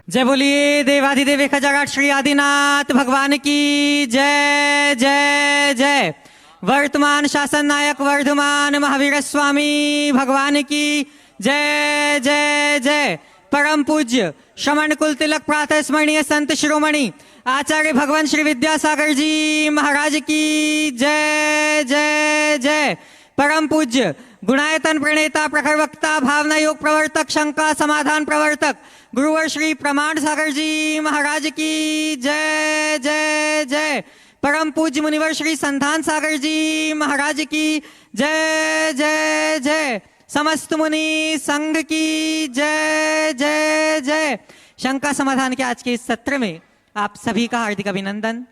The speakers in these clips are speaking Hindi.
जय बोलिए देवाधिदेव खजाघाट श्री आदिनाथ भगवान की जय जय जय। वर्तमान शासन नायक वर्धमान महावीर स्वामी भगवान की जय जय जय। परम पूज्य श्रमण कुल तिलक प्रातः स्मरणीय संत शिरोमणि आचार्य भगवान श्री विद्यासागर जी महाराज की जय जय जय। परम पूज्य गुणायतन प्रणेता प्रखर वक्ता भावना योग प्रवर्तक शंका समाधान प्रवर्तक गुरुवर श्री प्रमाण सागर जी महाराज की जय जय जय। परम पूज्य मुनिवर श्री संधान सागर जी महाराज की जय जय जय। समस्त मुनि संघ की जय जय जय। शंका समाधान के आज के इस सत्र में आप सभी का हार्दिक अभिनंदन।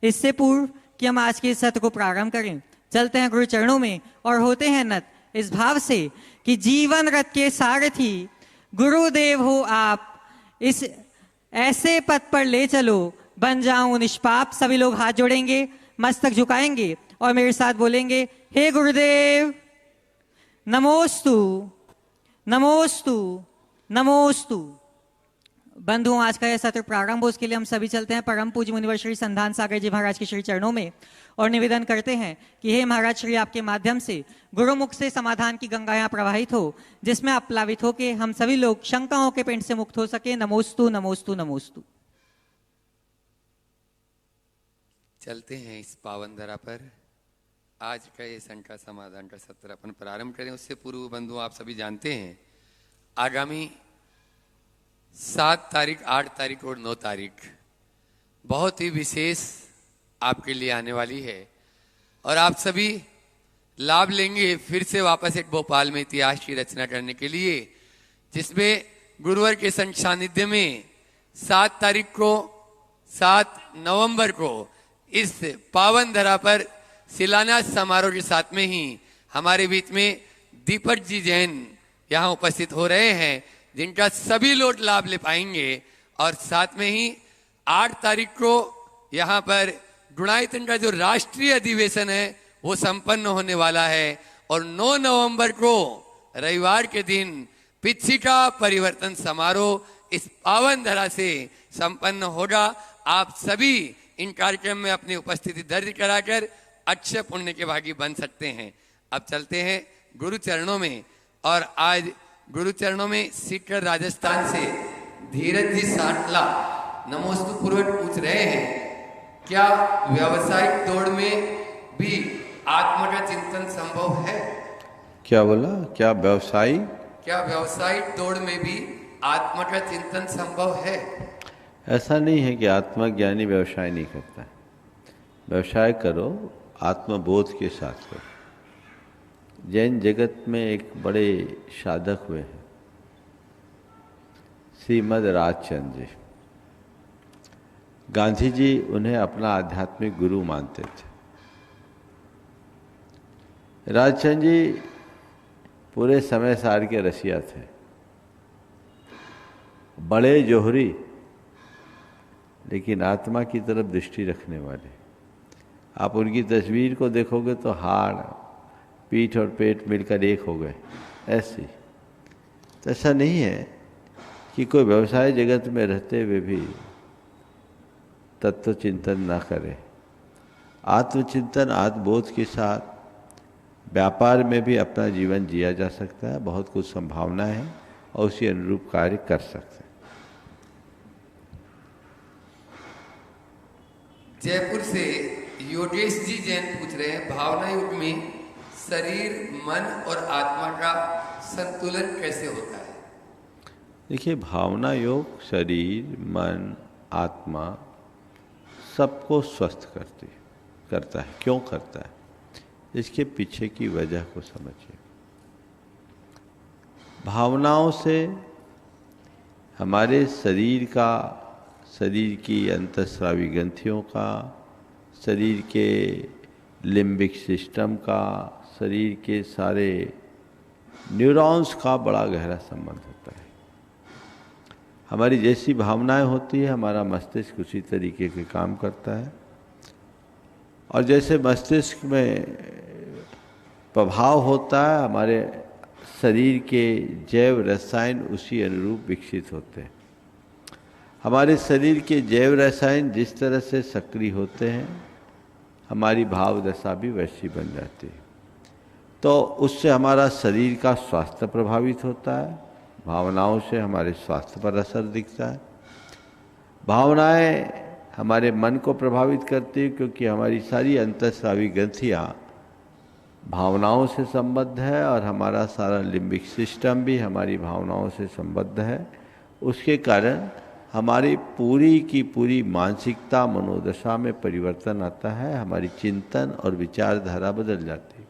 इससे पूर्व कि हम आज के इस सत्र को प्रारंभ करें, चलते हैं गुरु चरणों में और होते हैं नत इस भाव से कि जीवन रथ के सारथी गुरुदेव हो आप, इस ऐसे पथ पर ले चलो बन जाऊं निष्पाप। सभी लोग हाथ जोड़ेंगे, मस्तक झुकाएंगे और मेरे साथ बोलेंगे, हे गुरुदेव नमोस्तु नमोस्तु नमोस्तु। बंधुओं, आज का यह सत्र प्रारंभ हो उसके लिए हम सभी चलते हैं परम पूज्य मुनिवर श्री संधान सागर जी महाराज के श्री चरणों में और निवेदन करते हैं कि हे महाराज श्री, आपके माध्यम से गुरुमुख से समाधान की गंगा यहाँ प्रवाहित हो, जिसमें आप प्लावित हो के हम सभी लोग शंकाओं के पेंट से मुक्त हो सके। नमोस्तु नमोस्तु नमोस्तु। चलते हैं इस पावन धरा पर। आज का ये शंका समाधान का सत्र अपन प्रारंभ करें उससे पूर्व बंधु, आप सभी जानते हैं आगामी 7 तारीख, 8 तारीख और 9 तारीख बहुत ही विशेष आपके लिए आने वाली है और आप सभी लाभ लेंगे फिर से वापस एक भोपाल में इतिहास की रचना करने के लिए, जिसमें गुरुवर के सानिध्य में 7 तारीख को 7 नवंबर को इस पावन धरा पर शिलान्यास समारोह के साथ में ही हमारे बीच में दीपक जी जैन यहाँ उपस्थित हो रहे हैं, जिनका सभी लोग लाभ ले पाएंगे। और साथ में ही 8 तारीख को यहाँ पर गुणायतन का जो राष्ट्रीय अधिवेशन है वो संपन्न होने वाला है और 9 नवंबर को रविवार के दिन पिछिका परिवर्तन समारोह इस पावन धरा से संपन्न होगा। आप सभी इन कार्यक्रम में अपनी उपस्थिति दर्ज कराकर अक्षय पुण्य के भागी बन सकते हैं। अब चलते हैं गुरु चरणों में और आज गुरु चरणों में सीकर राजस्थान से धीरज जी साटला नमोस्तु पूर्वक पूछ रहे हैं, क्या व्यावसायिक दौड़ में भी आत्मा का चिंतन संभव है? क्या बोला? क्या व्यावसायिक दौड़ में भी आत्मा का चिंतन संभव है? ऐसा नहीं है कि आत्मज्ञानी व्यवसाय नहीं करता है। व्यवसाय करो, आत्मबोध के साथ करो। जैन जगत में एक बड़े साधक हुए हैं, श्रीमद राजचंद्र जी। गांधी जी उन्हें अपना आध्यात्मिक गुरु मानते थे। राजचंद्र जी पूरे समय सार के रसिया थे, बड़े जोहरी लेकिन आत्मा की तरफ दृष्टि रखने वाले। आप उनकी तस्वीर को देखोगे तो हाड़, पीठ और पेट मिलकर एक हो गए, ऐसी। तो ऐसा नहीं है कि कोई व्यवसाय जगत में रहते हुए भी तत्व चिंतन ना करे। आत्मचिंतन, आत्मबोध के साथ व्यापार में भी अपना जीवन जिया जा सकता है। बहुत कुछ संभावना है और उसी अनुरूप कार्य कर सकते हैं। जयपुर से योगेश जी जैन पूछ रहे हैं, भावना युग में शरीर, मन और आत्मा का संतुलन कैसे होता है? देखिए, भावना योग शरीर, मन, आत्मा सबको स्वस्थ करता है। क्यों करता है? इसके पीछे की वजह को समझिए। भावनाओं से हमारे शरीर की अंतःस्रावी ग्रंथियों का, शरीर के लिम्बिक सिस्टम का, शरीर के सारे न्यूरॉन्स का बड़ा गहरा संबंध होता है। हमारी जैसी भावनाएं होती है, हमारा मस्तिष्क उसी तरीके के काम करता है और जैसे मस्तिष्क में प्रभाव होता है, हमारे शरीर के जैव रसायन उसी अनुरूप विकसित होते हैं। हमारे शरीर के जैव रसायन जिस तरह से सक्रिय होते हैं, हमारी भाव दशा भी वैसी बन जाती है। तो उससे हमारा शरीर का स्वास्थ्य प्रभावित होता है, भावनाओं से हमारे स्वास्थ्य पर असर दिखता है। भावनाएं हमारे मन को प्रभावित करती है, क्योंकि हमारी सारी अंतःस्रावी ग्रंथियाँ भावनाओं से संबद्ध है और हमारा सारा लिम्बिक सिस्टम भी हमारी भावनाओं से संबद्ध है। उसके कारण हमारी पूरी की पूरी मानसिकता, मनोदशा में परिवर्तन आता है, हमारी चिंतन और विचारधारा बदल जाती है।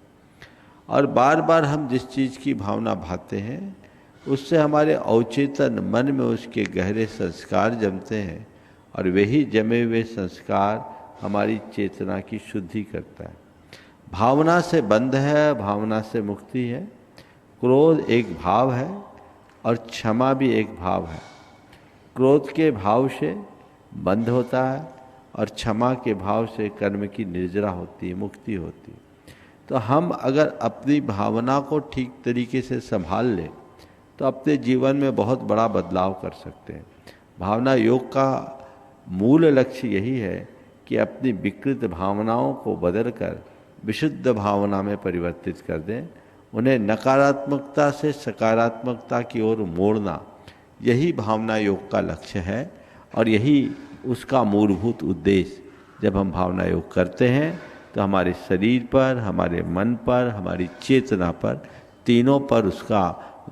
और बार बार हम जिस चीज़ की भावना भाते हैं, उससे हमारे अवचेतन मन में उसके गहरे संस्कार जमते हैं, और वही जमे हुए संस्कार हमारी चेतना की शुद्धि करता है। भावना से बंध है, भावना से मुक्ति है। क्रोध एक भाव है और क्षमा भी एक भाव है। क्रोध के भाव से बंध होता है और क्षमा के भाव से कर्म की निर्जरा होती है, मुक्ति होती है। तो हम अगर अपनी भावना को ठीक तरीके से संभाल लें तो अपने जीवन में बहुत बड़ा बदलाव कर सकते हैं। भावना योग का मूल लक्ष्य यही है कि अपनी विकृत भावनाओं को बदलकर विशुद्ध भावना में परिवर्तित कर दें, उन्हें नकारात्मकता से सकारात्मकता की ओर मोड़ना, यही भावना योग का लक्ष्य है और यही उसका मूलभूत उद्देश्य। जब हम भावना योग करते हैं तो हमारे शरीर पर, हमारे मन पर, हमारी चेतना पर, तीनों पर उसका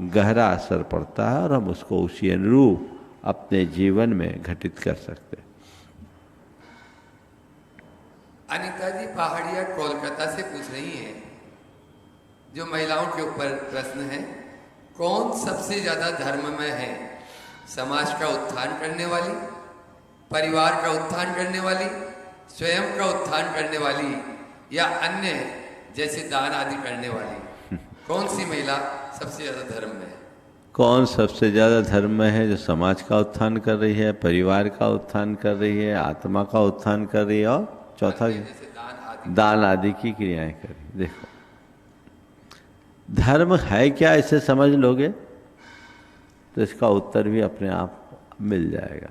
गहरा असर पड़ता है और हम उसको उसी अनुरूप अपने जीवन में घटित कर सकते हैं। अनीता जी पहाड़िया कोलकाता से पूछ रही हैं, जो महिलाओं के ऊपर प्रश्न है, कौन सबसे ज्यादा धर्म में है? समाज का उत्थान करने वाली, परिवार का उत्थान करने वाली, स्वयं का उत्थान करने वाली, या अन्य जैसे दान आदि करने वाली? कौन सी महिला सबसे ज्यादा धर्म में है? कौन सबसे ज़्यादा धर्म में है? जो समाज का उत्थान कर रही है, परिवार का उत्थान कर रही है, आत्मा का उत्थान कर रही है, और चौथा दान आदि की क्रियाएं कर रही है। देखो, धर्म है क्या, इसे समझ लोगे तो इसका उत्तर भी अपने आप मिल जाएगा।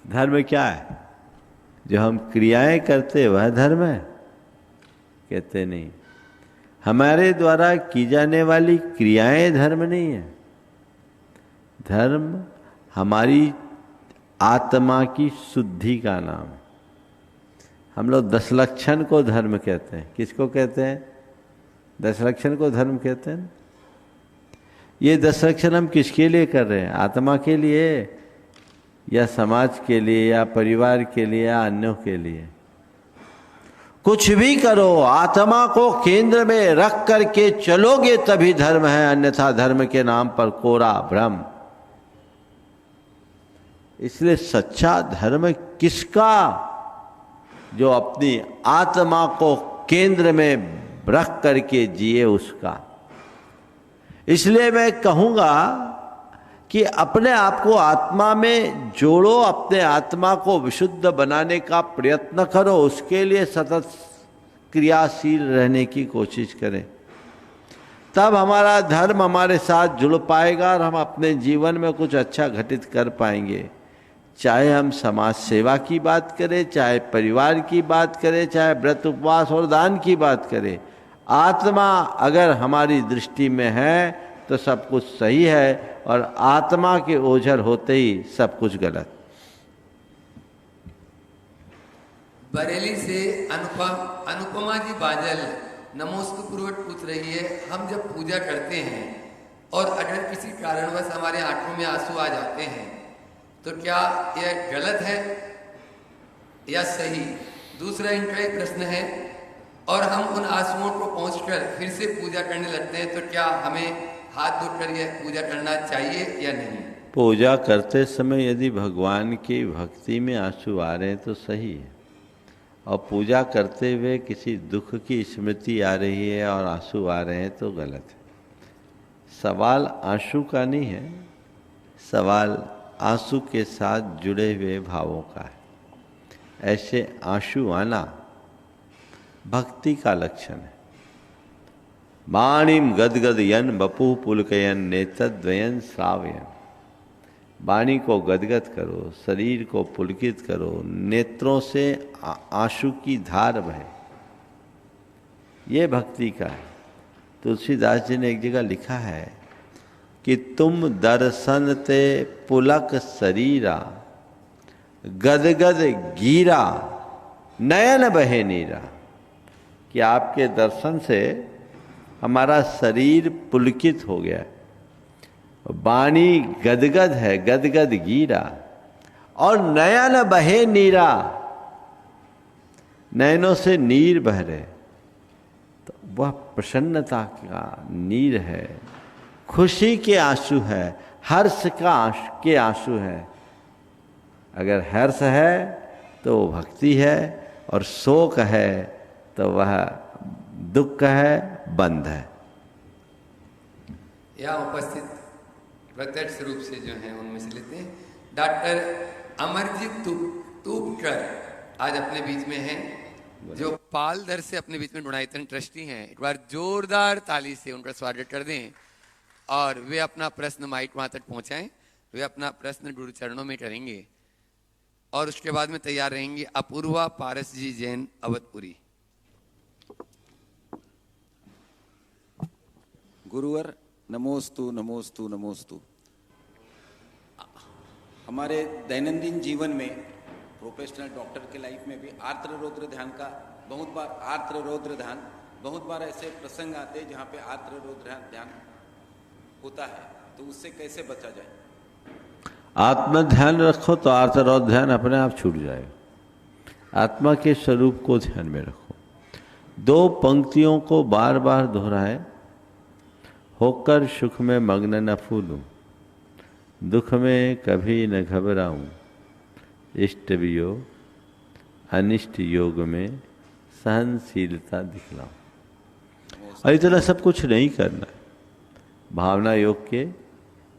धर्म क्या है? जो हम क्रियाएं करते वह धर्म है? कहते नहीं। हमारे द्वारा की जाने वाली क्रियाएं धर्म नहीं है। धर्म हमारी आत्मा की शुद्धि का नाम है। हम लोग 10 लक्षण को धर्म कहते हैं। किसको कहते हैं? 10 लक्षण को धर्म कहते हैं। ये 10 लक्षण हम किसके लिए कर रहे हैं? आत्मा के लिए, या समाज के लिए, या परिवार के लिए, या अन्यों के लिए? कुछ भी करो, आत्मा को केंद्र में रख करके चलोगे तभी धर्म है, अन्यथा धर्म के नाम पर कोरा भ्रम। इसलिए सच्चा धर्म किसका? जो अपनी आत्मा को केंद्र में रख करके जिए उसका। इसलिए मैं कहूंगा कि अपने आप को आत्मा में जोड़ो, अपने आत्मा को विशुद्ध बनाने का प्रयत्न करो, उसके लिए सतत क्रियाशील रहने की कोशिश करें। तब हमारा धर्म हमारे साथ जुड़ पाएगा और हम अपने जीवन में कुछ अच्छा घटित कर पाएंगे। चाहे हम समाज सेवा की बात करें, चाहे परिवार की बात करें, चाहे व्रत उपवास और दान की बात करें, आत्मा अगर हमारी दृष्टि में है तो सब कुछ सही है, और आत्मा के ओझल होते ही सब कुछ गलत। बरेली से अनुपमा जी बाजल नमोस्तुपूर्वक पूछ रही है, हम जब पूजा करते हैं और अगर किसी कारणवश हमारे आंखों में आंसू आ जाते हैं तो क्या यह गलत है या सही? दूसरा इनका एक प्रश्न है, और हम उन आंसुओं को पहुंचकर फिर से पूजा करने लगते हैं तो क्या हमें हाथ धोकर यह पूजा करना चाहिए या नहीं? पूजा करते समय यदि भगवान की भक्ति में आंसू आ रहे हैं तो सही है, और पूजा करते हुए किसी दुख की स्मृति आ रही है और आंसू आ रहे हैं तो गलत है। सवाल आंसू का नहीं है, सवाल आंसू के साथ जुड़े हुए भावों का है। ऐसे आंसू आना भक्ति का लक्षण है। वाणीम गदगदयन बपु पुलकयन नेतद्वयन श्रावयन। वाणी को गदगद करो, शरीर को पुलकित करो, नेत्रों से आंसू की धार बहे। ये भक्ति का है। तुलसीदास जी ने एक जगह लिखा है कि तुम दर्शन ते पुलक शरीरा, गदगद गीरा, नयन बहे नीरा। कि आपके दर्शन से हमारा शरीर पुलकित हो गया, वाणी गदगद है, गदगद गीरा, और नयन बहे नीरा, नयनों से नीर बह रहे। तो वह प्रसन्नता का नीर है, खुशी के आंसू है, हर्ष के आंसू है। अगर हर्ष है तो वो भक्ति है, और शोक है तो वह दुख है, बंध है। यहाँ उपस्थित प्रत्यक्ष रूप से जो है उनमें से लेते हैं डॉक्टर अमरजीत तूपकर आज अपने बीच में हैं, जो पालधर से अपने बीच में गुणायतन ट्रस्टी हैं। एक बार जोरदार ताली से उनका स्वागत कर दें और वे अपना प्रश्न माइक वहां तक पहुंचाएं। वे अपना प्रश्न गुरु चरणों में करेंगे और उसके बाद में तैयार रहेंगे अपूर्वा पारस जी जैन अवधपुरी। गुरुवर नमोस्तु नमोस्तु नमोस्तु। हमारे दैनंदिन जीवन में प्रोफेशनल डॉक्टर के लाइफ में भी आर्द्र रौद्र ध्यान का बहुत बार ऐसे प्रसंग आते हैं जहाँ पे आर्द्र रौद्र ध्यान होता है, तो उससे कैसे बचा जाए? आत्मा ध्यान रखो तो आर्तरौद्र ध्यान अपने आप छूट जाएगा। आत्मा के स्वरूप को ध्यान में रखो। दो पंक्तियों को बार बार दोहराए, होकर सुख में मग्न न फूलूं, दुख में कभी न घबराऊं, इष्ट वियोग अनिष्ट योग में सहनशीलता दिखलाऊं। और इतना सब कुछ नहीं करना है। भावना योग के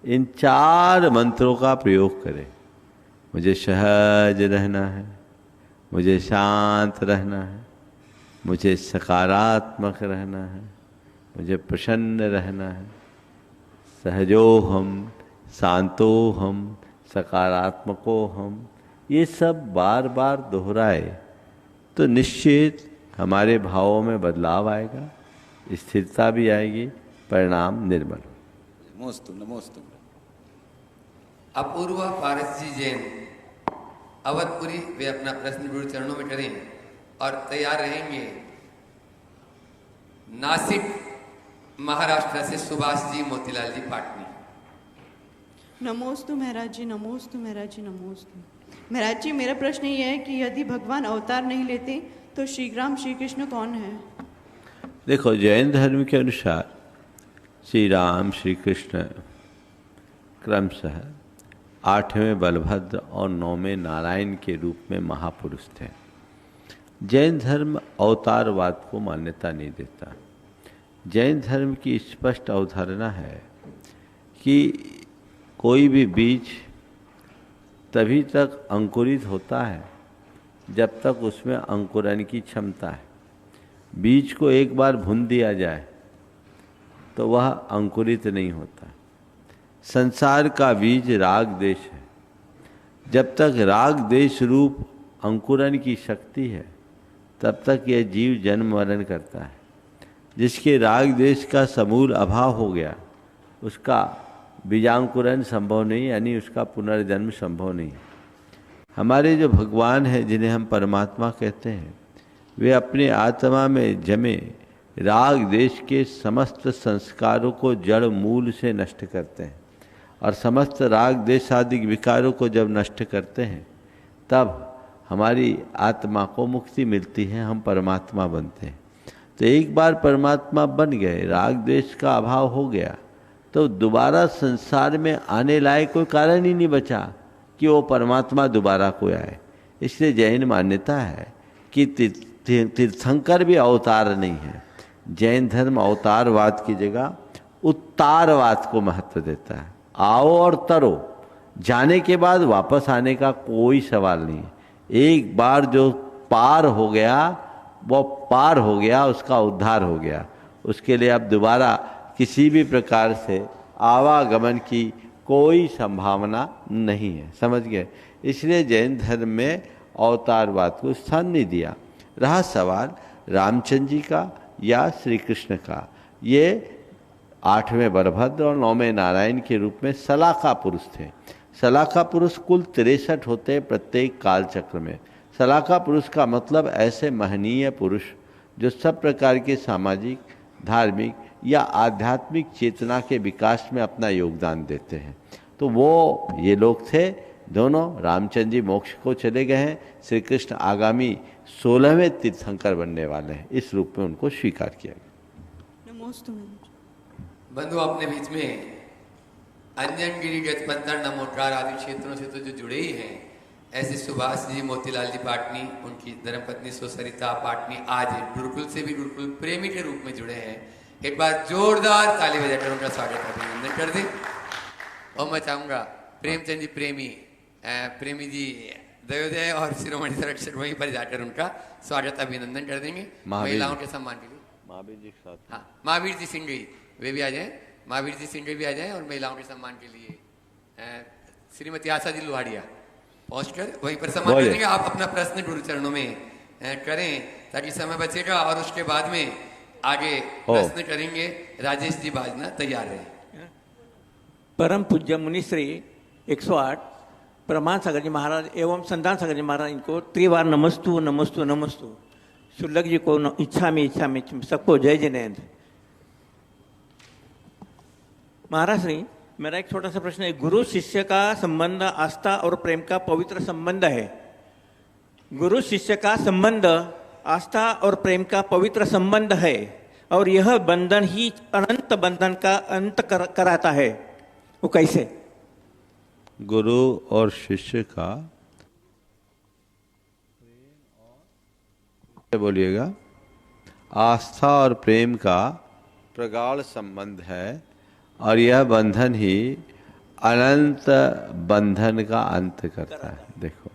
इन 4 मंत्रों का प्रयोग करें। मुझे सहज रहना है, मुझे शांत रहना है, मुझे सकारात्मक रहना है, मुझे प्रसन्न रहना है, सहजोहम, शांतोहम, सकारात्मकोहम। ये सब बार बार दोहराए तो निश्चित हमारे भावों में बदलाव आएगा, स्थिरता भी आएगी, परिणाम निर्मल। नमोस्तु नमोस्तु। अपूर्वा पारस जी जैन अवधपुरी, वे अपना प्रश्न गुरु चरणों में करें और तैयार रहेंगे नासिक महाराष्ट्र से सुभाष जी मोतीलाल जी पाटनी। नमोस्तु महाराज जी, नमोस्तु महाराज जी, नमोस्तु महाराज जी। मेरा प्रश्न ये है कि यदि भगवान अवतार नहीं लेते तो श्री कृष्ण कौन है? देखो, जैन धर्म के अनुसार श्री राम श्री कृष्ण क्रमशः 8वें बलभद्र और 9वें नारायण के रूप में महापुरुष थे। जैन धर्म अवतारवाद को मान्यता नहीं देता। जैन धर्म की स्पष्ट अवधारणा है कि कोई भी बीज तभी तक अंकुरित होता है जब तक उसमें अंकुरन की क्षमता है। बीज को एक बार भून दिया जाए तो वह अंकुरित नहीं होता। संसार का बीज राग देश है। जब तक राग देश रूप अंकुरन की शक्ति है तब तक यह जीव जन्म मरण करता है। जिसके राग देश का समूल अभाव हो गया उसका बीजांकुरन संभव नहीं, यानी उसका पुनर्जन्म संभव नहीं। हमारे जो भगवान हैं, जिन्हें हम परमात्मा कहते हैं, वे अपने आत्मा में जमे राग देश के समस्त संस्कारों को जड़ मूल से नष्ट करते हैं। और समस्त राग देश आदि विकारों को जब नष्ट करते हैं तब हमारी आत्मा को मुक्ति मिलती है, हम परमात्मा बनते हैं। तो एक बार परमात्मा बन गए, राग देश का अभाव हो गया, तो दोबारा संसार में आने लायक कोई कारण ही नहीं बचा कि वो परमात्मा दोबारा कोई आए। इसलिए जैन मान्यता है कि तीर्थंकर भी अवतार नहीं है। जैन धर्म अवतारवाद की जगह उत्तारवाद को महत्व देता है। आओ और तरो, जाने के बाद वापस आने का कोई सवाल नहीं है। एक बार जो पार हो गया वो पार हो गया, उसका उद्धार हो गया। उसके लिए अब दोबारा किसी भी प्रकार से आवागमन की कोई संभावना नहीं है। समझ गए? इसलिए जैन धर्म में अवतारवाद को स्थान नहीं दिया। रहा सवाल रामचंद्र जी का या श्री कृष्ण का, ये 8वें बलभद्र और 9वें नारायण के रूप में सलाखा पुरुष थे। सलाखा पुरुष कुल 63 होते हैं प्रत्येक काल चक्र में। सलाखा पुरुष का मतलब ऐसे महनीय पुरुष जो सब प्रकार के सामाजिक, धार्मिक या आध्यात्मिक चेतना के विकास में अपना योगदान देते हैं। तो वो ये लोग थे दोनों। रामचंद्र जी मोक्ष को चले गए हैं, श्री कृष्ण आगामी 16वें तीर्थंकर बनने वाले हैं। इस रूप में उनको स्वीकार किया गया। नमोस्तु बंधु, अपने बीच में अंजनगिरी, गजपंतर, नमोकार आदि क्षेत्रों से तो जो जुड़े ही हैं, ऐसे सुभाष जी, मोतीलाल जी पाटनी, उनकी धर्मपत्नी सुसरिता पाटनी आज गुरुकुल से भी गुरुकुल प्रेमी के रूप में जुड़े हैं। एक बार जोरदार ताली बजाकर उनका स्वागत अभिनंदन कर दें। और मैं चाहूँगा प्रेमचंद जी प्रेमी जी दयोदय और शिरोमणि संरक्षक वहीं पर जाकर उनका स्वागत अभिनंदन कर देंगे महिलाओं के सम्मान के लिए। महावीर जी के साथ, हाँ, महावीर जी सिंघई वे भी आ जाएं, महावीर जी सिंघई भी आ जाएं और महिलाओं के सम्मान के लिए श्रीमती आशा जी लोहाड़िया पहुंचकर वहीं पर सम्मान कर देंगे। आप अपना प्रश्न गुरु चरणों में करें ताकि समय बचेगा, और उसके बाद में आगे प्रश्न करेंगे। राजेश जी बाजना तैयार रहे। परम पूज्य मुनिश्री 108 प्रमाण सागर जी महाराज एवं संतान सागर जी महाराज इनको त्रिवार नमस्तु नमस्तु नमस्तु। शुल्लक जी को इच्छा में सबको जय जिनेन्द्र। महाराज श्री, मेरा एक छोटा सा प्रश्न है। गुरु शिष्य का संबंध आस्था और प्रेम का पवित्र संबंध है। गुरु शिष्य का संबंध आस्था और प्रेम का पवित्र संबंध है, और यह बंधन ही अनंत बंधन का अंत कराता है। वो कैसे? गुरु और शिष्य का, बोलिएगा, आस्था और प्रेम का प्रगाढ़ संबंध है, और यह बंधन ही अनंत बंधन का अंत करता है। देखो,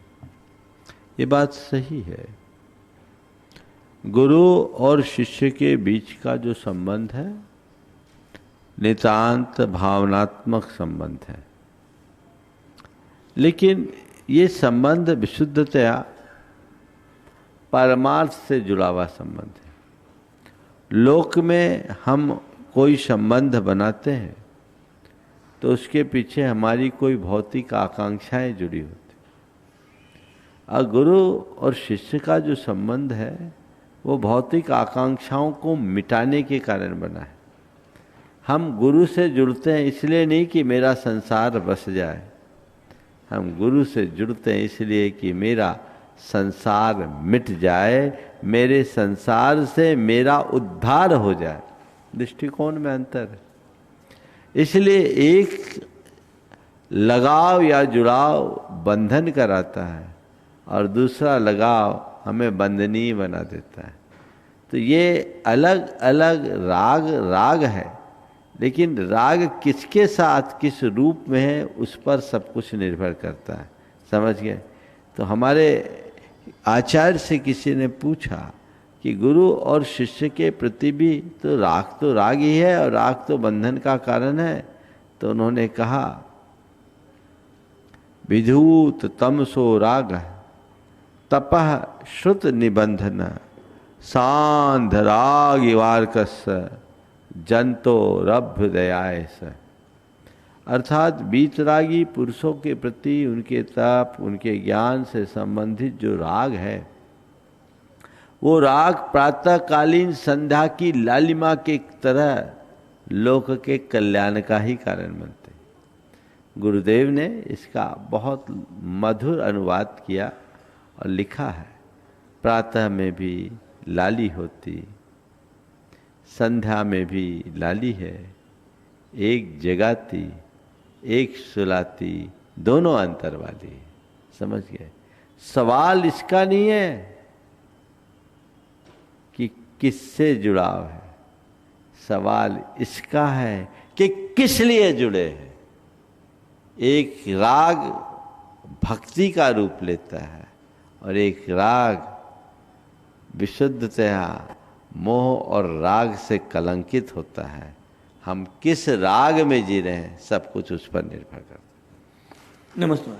ये बात सही है। गुरु और शिष्य के बीच का जो संबंध है नितांत भावनात्मक संबंध है, लेकिन ये संबंध विशुद्धतया परमार्थ से जुड़ा हुआ संबंध है। लोक में हम कोई संबंध बनाते हैं तो उसके पीछे हमारी कोई भौतिक आकांक्षाएं जुड़ी होती। और गुरु और शिष्य का जो संबंध है वो भौतिक आकांक्षाओं को मिटाने के कारण बना है। हम गुरु से जुड़ते हैं इसलिए नहीं कि मेरा संसार बस जाए, हम गुरु से जुड़ते हैं इसलिए कि मेरा संसार मिट जाए, मेरे संसार से मेरा उद्धार हो जाए। दृष्टिकोण में अंतर है। इसलिए एक लगाव या जुड़ाव बंधन कराता है और दूसरा लगाव हमें बंधनीय बना देता है। तो ये अलग अलग राग है, लेकिन राग किसके साथ किस रूप में है उस पर सब कुछ निर्भर करता है। समझ गए? तो हमारे आचार्य से किसी ने पूछा कि गुरु और शिष्य के प्रति भी तो राग ही है और राग तो बंधन का कारण है। तो उन्होंने कहा, विधूत तमसो राग तपः श्रुत निबंधन सांध राग इवार्कस जंतो रभ्युदयाय स। अर्थात बीतरागी पुरुषों के प्रति उनके तप, उनके ज्ञान से संबंधित जो राग है, वो राग प्रातःकालीन संध्या की लालिमा के तरह लोक के कल्याण का ही कारण बनते। गुरुदेव ने इसका बहुत मधुर अनुवाद किया और लिखा है, प्रातः में भी लाली होती, संध्या में भी लाली है, एक जगाती एक सुलाती, दोनों अंतर वाली। समझ गए? सवाल इसका नहीं है कि किससे जुड़ाव है, सवाल इसका है कि किस लिए जुड़े हैं। एक राग भक्ति का रूप लेता है और एक राग विशुद्धतया मोह और राग से कलंकित होता है। हम किस राग में जी रहे हैं सब कुछ उस पर निर्भर करता है। नमस्कार।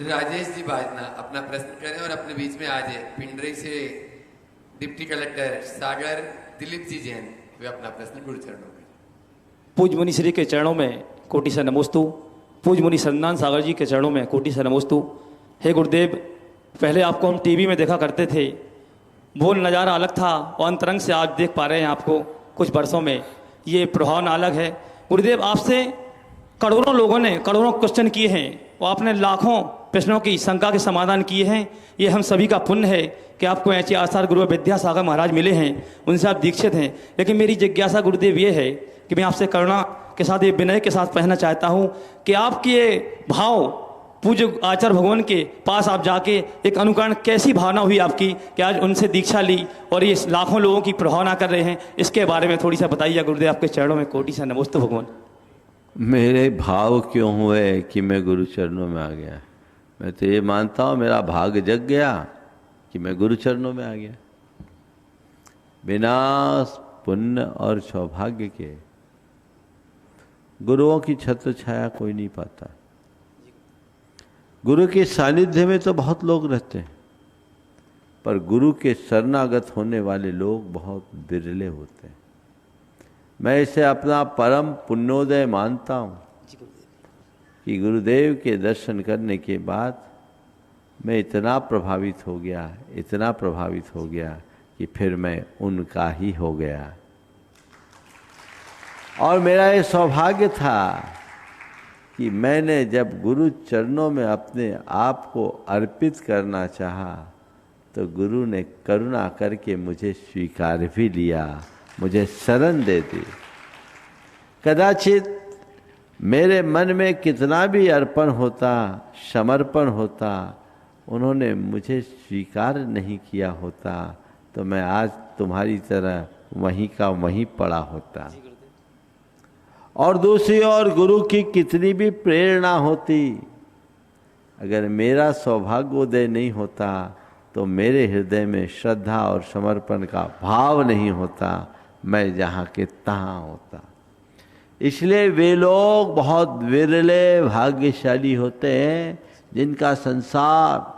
राजेश जी बाजना अपना प्रश्न करें और अपने बीच में आ जाए। पिंडरी से डिप्टी कलेक्टर सागर दिलीप जी जैन, वे अपना प्रश्न गुरु चरणों में। पूज मुनि श्री के चरणों में कोटि से नमोस्तु। पूज मुनि सन्नान सागर जी के चरणों में कोटि से नमोस्तु। हे गुरुदेव, पहले आपको हम टीवी में देखा करते थे, वो नज़ारा अलग था और अंतरंग से आज देख पा रहे हैं आपको कुछ वर्षों में, ये प्रभाव अलग है। गुरुदेव, आपसे करोड़ों लोगों ने करोड़ों क्वेश्चन किए हैं और आपने लाखों प्रश्नों की शंका के समाधान किए हैं। ये हम सभी का पुण्य है कि आपको ऐसे आचार्य गुरु विद्यासागर महाराज मिले हैं, उनसे आप दीक्षित हैं। लेकिन मेरी जिज्ञासा गुरुदेव ये है कि मैं आपसे करुणा के साथ, ये विनय के साथ कहना चाहता हूँ कि आपके ये भाव पूज्य आचार्य भगवान के पास आप जाके एक अनुकरण, कैसी भावना हुई आपकी कि आज उनसे दीक्षा ली और ये लाखों लोगों की प्रभावना कर रहे हैं, इसके बारे में थोड़ी सा बताइए गुरुदेव। आपके चरणों में कोटि से नमोस्तु भगवान। मेरे भाव क्यों हुए कि मैं गुरु चरणों में आ गया? मैं तो ये मानता हूँ मेरा भाग जग गया कि मैं गुरु चरणों में आ गया। बिना पुण्य और सौभाग्य के गुरुओं की छत्र छाया कोई नहीं पाता। गुरु के सानिध्य में तो बहुत लोग रहते हैं, पर गुरु के शरणागत होने वाले लोग बहुत बिरले होते हैं। मैं इसे अपना परम पुण्योदय मानता हूँ कि गुरुदेव के दर्शन करने के बाद मैं इतना प्रभावित हो गया कि फिर मैं उनका ही हो गया। और मेरा ये सौभाग्य था कि मैंने जब गुरु चरणों में अपने आप को अर्पित करना चाहा तो गुरु ने करुणा करके मुझे स्वीकार भी लिया, मुझे शरण दे दी। कदाचित मेरे मन में कितना भी अर्पण होता, समर्पण होता, उन्होंने मुझे स्वीकार नहीं किया होता तो मैं आज तुम्हारी तरह वहीं का वहीं पड़ा होता। और दूसरी ओर गुरु की कितनी भी प्रेरणा होती, अगर मेरा सौभाग्योदय नहीं होता तो मेरे हृदय में श्रद्धा और समर्पण का भाव नहीं होता, मैं जहाँ के तहाँ होता। इसलिए वे लोग बहुत विरले भाग्यशाली होते हैं जिनका संसार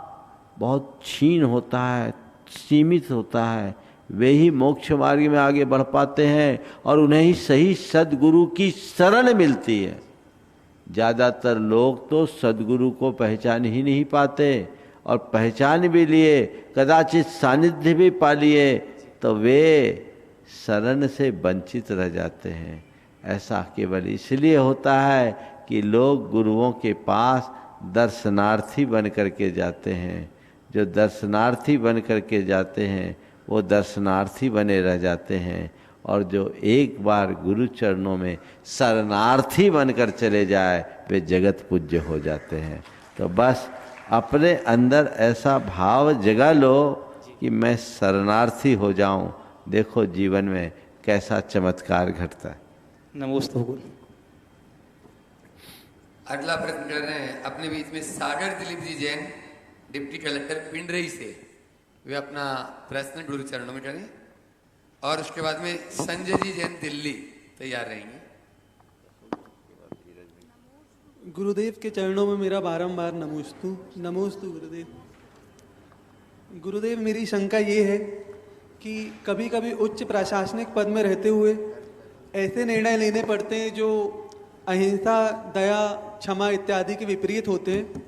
बहुत क्षीण होता है, सीमित होता है। वे ही मोक्ष मार्ग में आगे बढ़ पाते हैं और उन्हें ही सही सद्गुरु की शरण मिलती है। ज़्यादातर लोग तो सद्गुरु को पहचान ही नहीं पाते, और पहचान भी लिए, कदाचित सानिध्य भी पा लिए, तो वे शरण से वंचित रह जाते हैं। ऐसा केवल इसलिए होता है कि लोग गुरुओं के पास दर्शनार्थी बन करके जाते हैं। जो दर्शनार्थी बन करके जाते हैं वो दर्शनार्थी बने रह जाते हैं, और जो एक बार गुरु चरणों में शरणार्थी बनकर चले जाए वे जगत पूज्य हो जाते हैं। तो बस अपने अंदर ऐसा भाव जगा लो कि मैं शरणार्थी हो जाऊं। देखो जीवन में कैसा चमत्कार घटता है। नमोस्तु गुरु। अगला प्रश्न कर रहे हैं अपने बीच में सागर दिलीप जी जैन, डिप्टी कलेक्टर पिंडरी से। वे अपना प्रश्न गुरु चरणों में करें और उसके बाद में संजय जी जैन दिल्ली तैयार रहेंगे। गुरुदेव के चरणों में मेरा बारंबार नमोस्तु गुरुदेव। गुरुदेव, मेरी शंका ये है कि कभी कभी उच्च प्रशासनिक पद में रहते हुए ऐसे निर्णय लेने पड़ते हैं जो अहिंसा, दया, क्षमा इत्यादि के विपरीत होते हैं।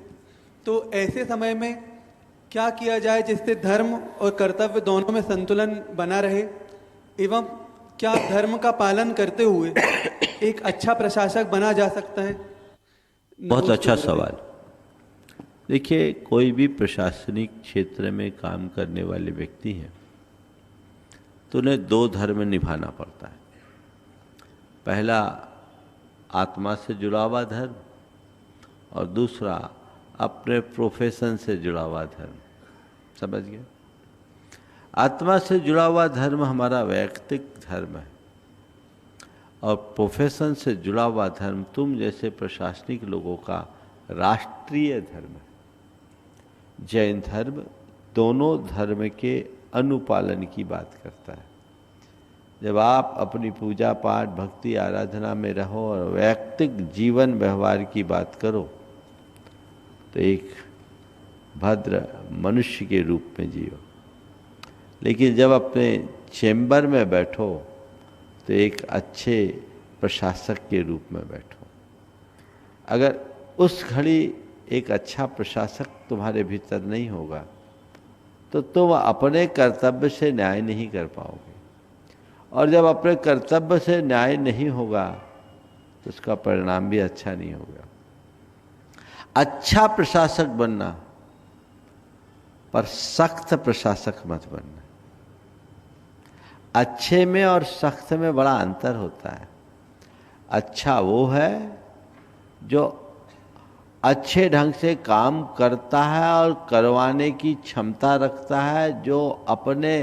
तो ऐसे समय में क्या किया जाए जिससे धर्म और कर्तव्य दोनों में संतुलन बना रहे, एवं क्या धर्म का पालन करते हुए एक अच्छा प्रशासक बना जा सकता है? बहुत अच्छा सवाल। देखिए, कोई भी प्रशासनिक क्षेत्र में काम करने वाले व्यक्ति हैं तो उन्हें दो धर्म निभाना पड़ता है। पहला आत्मा से जुड़ा हुआ धर्म और दूसरा अपने प्रोफेशन से जुड़ा हुआ धर्म। समझ गए? आत्मा से जुड़ा हुआ धर्म हमारा वैयक्तिक धर्म है और प्रोफेशन से जुड़ा हुआ धर्म तुम जैसे प्रशासनिक लोगों का राष्ट्रीय धर्म है। जैन धर्म दोनों धर्म के अनुपालन की बात करता है। जब आप अपनी पूजा पाठ भक्ति आराधना में रहो और वैयक्तिक जीवन व्यवहार की बात करो तो एक भद्र मनुष्य के रूप में जियो। लेकिन जब अपने चेंबर में बैठो तो एक अच्छे प्रशासक के रूप में बैठो। अगर उस घड़ी एक अच्छा प्रशासक तुम्हारे भीतर नहीं होगा तो तुम अपने कर्तव्य से न्याय नहीं कर पाओगे, और जब अपने कर्तव्य से न्याय नहीं होगा तो उसका परिणाम भी अच्छा नहीं होगा। अच्छा प्रशासक बनना, पर सख्त प्रशासक मत बनना। अच्छे में और सख्त में बड़ा अंतर होता है। अच्छा वो है जो अच्छे ढंग से काम करता है और करवाने की क्षमता रखता है, जो अपने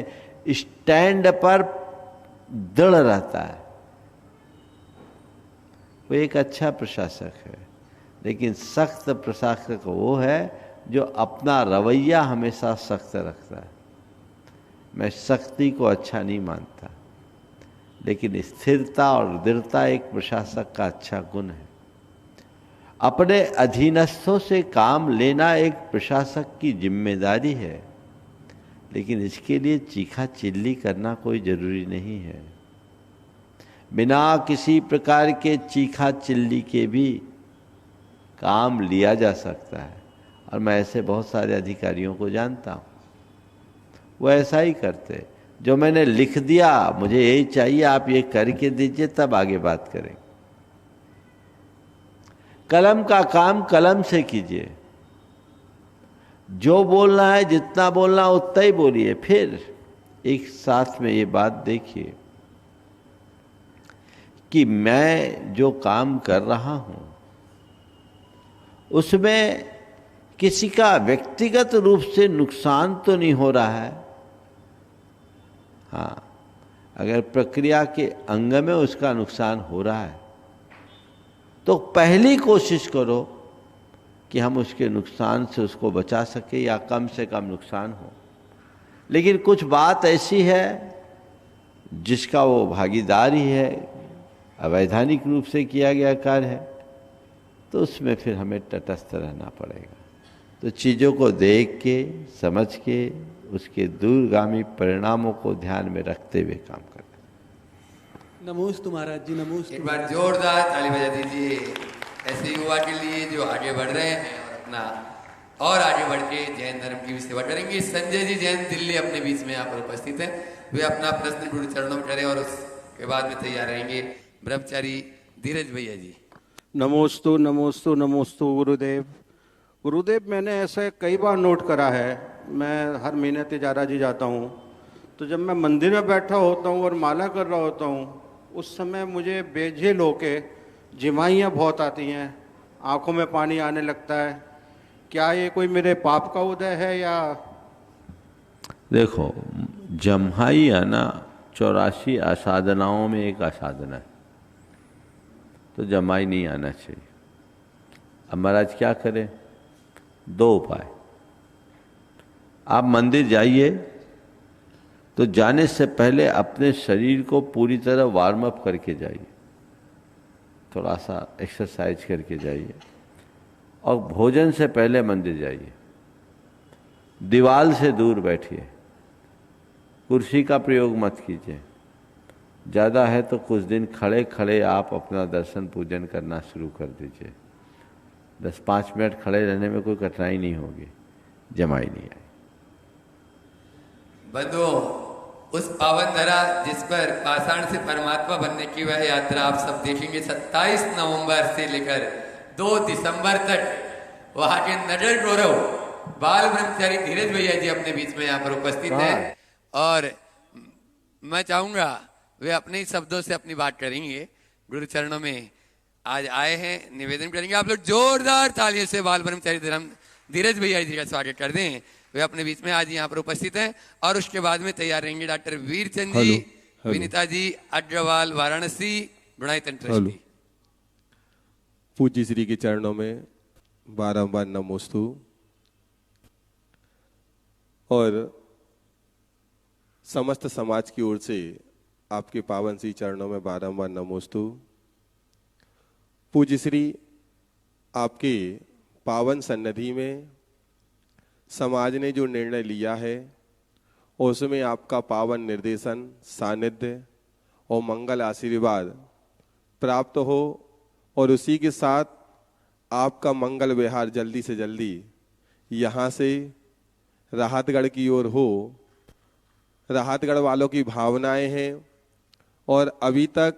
स्टैंड पर दृढ़ रहता है, वो एक अच्छा प्रशासक है। लेकिन सख्त प्रशासक वो है जो अपना रवैया हमेशा सख्त रखता है। मैं सख्ती को अच्छा नहीं मानता, लेकिन स्थिरता और दृढ़ता एक प्रशासक का अच्छा गुण है। अपने अधीनस्थों से काम लेना एक प्रशासक की जिम्मेदारी है, लेकिन इसके लिए चीखा चिल्ली करना कोई जरूरी नहीं है। बिना किसी प्रकार के चीखा चिल्ली के भी काम लिया जा सकता है, और मैं ऐसे बहुत सारे अधिकारियों को जानता हूँ, वो ऐसा ही करते। जो मैंने लिख दिया मुझे यही चाहिए, आप ये करके दीजिए, तब आगे बात करें। कलम का काम कलम से कीजिए। जो बोलना है, जितना बोलना उतना ही बोलिए। फिर एक साथ में ये बात देखिए कि मैं जो काम कर रहा हूं उसमें किसी का व्यक्तिगत रूप से नुकसान तो नहीं हो रहा है। हाँ, अगर प्रक्रिया के अंग में उसका नुकसान हो रहा है तो पहली कोशिश करो कि हम उसके नुकसान से उसको बचा सके, या कम से कम नुकसान हो। लेकिन कुछ बात ऐसी है जिसका वो भागीदार ही है, अवैधानिक रूप से किया गया कार्य है, तो उसमें फिर हमें तटस्थ रहना पड़ेगा। तो चीज़ों को देख के, समझ के, उसके दूरगामी परिणामों को ध्यान में रखते हुए काम करना। नमोस्तु महाराज जी, नमोस्तु। एक बार जोरदार ताली बजा दीजिए ऐसे युवा के लिए जो आगे बढ़ रहे हैं और अपना और आगे बढ़ के जैन धर्म की भी सेवा करेंगे। संजय जी जैन दिल्ली अपने बीच में यहाँ पर उपस्थित हैं, वे अपना प्रश्न गुरु चरणों में करें और उसके बाद में तैयार रहेंगे ब्रह्मचारी धीरज भैया जी। नमोस्तु नमोस्तु नमोस्तु गुरुदेव। गुरुदेव, मैंने ऐसे कई बार नोट करा है, मैं हर महीने तिजारा जी जाता हूँ, तो जब मैं मंदिर में बैठा होता हूँ और माला कर रहा होता हूँ, उस समय मुझे बेझिल होके जिमाइयाँ बहुत आती हैं, आंखों में पानी आने लगता है। क्या ये कोई मेरे पाप का उदय है या? देखो, जम्हाई आना 84 असाधनाओं में एक असाधना है, तो जमाई नहीं आना चाहिए। अब महाराज क्या करें? 2 उपाय। आप मंदिर जाइए तो जाने से पहले अपने शरीर को पूरी तरह वार्म अप करके जाइए, थोड़ा सा एक्सरसाइज करके जाइए, और भोजन से पहले मंदिर जाइए। दीवार से दूर बैठिए, कुर्सी का प्रयोग मत कीजिए। ज़्यादा है तो कुछ दिन खड़े खड़े आप अपना दर्शन पूजन करना शुरू कर दीजिए। 10-5 मिनट खड़े रहने में कोई कठिनाई नहीं होगी, जमाई नहीं आई। बंधुओं, उस पावन धरा जिस पर पाषाण से परमात्मा बनने की वह यात्रा आप सब देखेंगे 27 नवंबर से लेकर 2 दिसंबर तक। वहां के नगर गौरव बाल ब्रह्मचारी धीरज भैया जी अपने बीच में यहाँ पर उपस्थित हैं, और मैं चाहूंगा वे अपने ही शब्दों से अपनी बात करेंगे। गुरु चरणों में आज आए हैं, निवेदन करेंगे। आप लोग जोरदार तालियों से बाल ब्रह्मचारी धीरज भैया जी का स्वागत कर दें। वे अपने बीच में आज यहाँ पर उपस्थित हैं, और उसके बाद में तैयार रहेंगे डॉक्टर वीरचंद जी, विनीता जी अग्रवाल वाराणसी, गुणायतन ट्रस्टी। पूज्य श्री के चरणों में बारंबार नमोस्तु। और समस्त समाज की ओर से आपके पावन सी चरणों में बारंबार नमोस्तु। पूज्य श्री, आपके पावन सन्निधि में समाज ने जो निर्णय लिया है उसमें आपका पावन निर्देशन, सानिध्य और मंगल आशीर्वाद प्राप्त हो और उसी के साथ आपका मंगल विहार जल्दी से जल्दी यहाँ से राहतगढ़ की ओर हो। राहतगढ़ वालों की भावनाएं हैं और अभी तक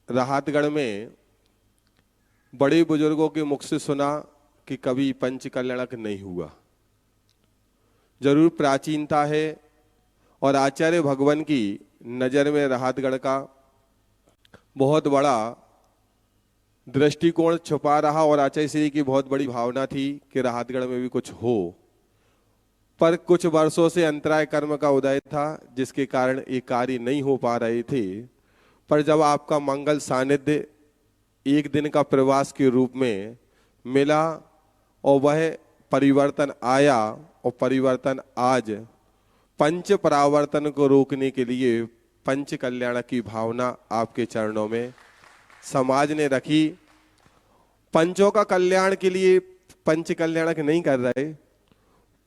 राहतगढ़ में बड़े बुजुर्गों के मुख से सुना कि कभी पंचकल्याणक नहीं हुआ। जरूर प्राचीनता है और आचार्य भगवान की नज़र में राहतगढ़ का बहुत बड़ा दृष्टिकोण छुपा रहा और आचार्य श्री की बहुत बड़ी भावना थी कि राहतगढ़ में भी कुछ हो, पर कुछ वर्षों से अंतराय कर्म का उदय था जिसके कारण ये कार्य नहीं हो पा रहे थे। पर जब आपका मंगल सानिध्य एक दिन का प्रवास के रूप में मिला और वह परिवर्तन आया और परिवर्तन आज पंच परावर्तन को रोकने के लिए पंच कल्याण की भावना आपके चरणों में समाज ने रखी। पंचों का कल्याण के लिए पंच कल्याणक नहीं कर रहे,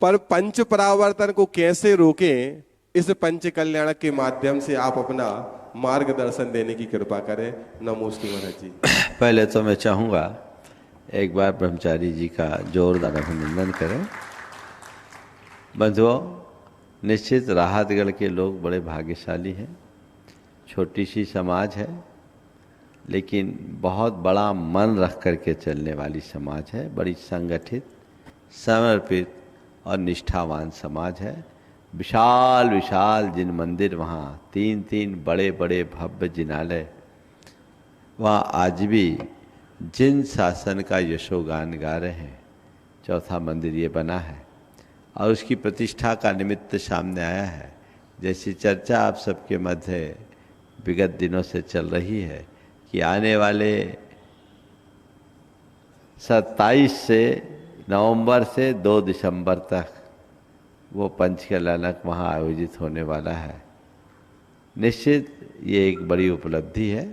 पर पंच परावर्तन को कैसे रोकें, इस पंच कल्याणक के माध्यम से आप अपना मार्गदर्शन देने की कृपा करें। नमोस्तु महाराज जी। पहले तो मैं चाहूँगा एक बार ब्रह्मचारी जी का जोरदार अभिनंदन करें। बंधुओं, निश्चित राहतगढ़ के लोग बड़े भाग्यशाली हैं। छोटी सी समाज है लेकिन बहुत बड़ा मन रख करके चलने वाली समाज है। बड़ी संगठित, समर्पित और निष्ठावान समाज है। विशाल विशाल जिन मंदिर, वहाँ 3-3 बड़े बड़े भव्य जिनालय, वहाँ आज भी जिन शासन का यशोगान गा रहे हैं, चौथा मंदिर ये बना है और उसकी प्रतिष्ठा का निमित्त सामने आया है। जैसी चर्चा आप सबके मध्य विगत दिनों से चल रही है कि आने वाले 27 से नवंबर से 2 दिसंबर तक वो पंचकल्याणक वहाँ आयोजित होने वाला है। निश्चित ये एक बड़ी उपलब्धि है।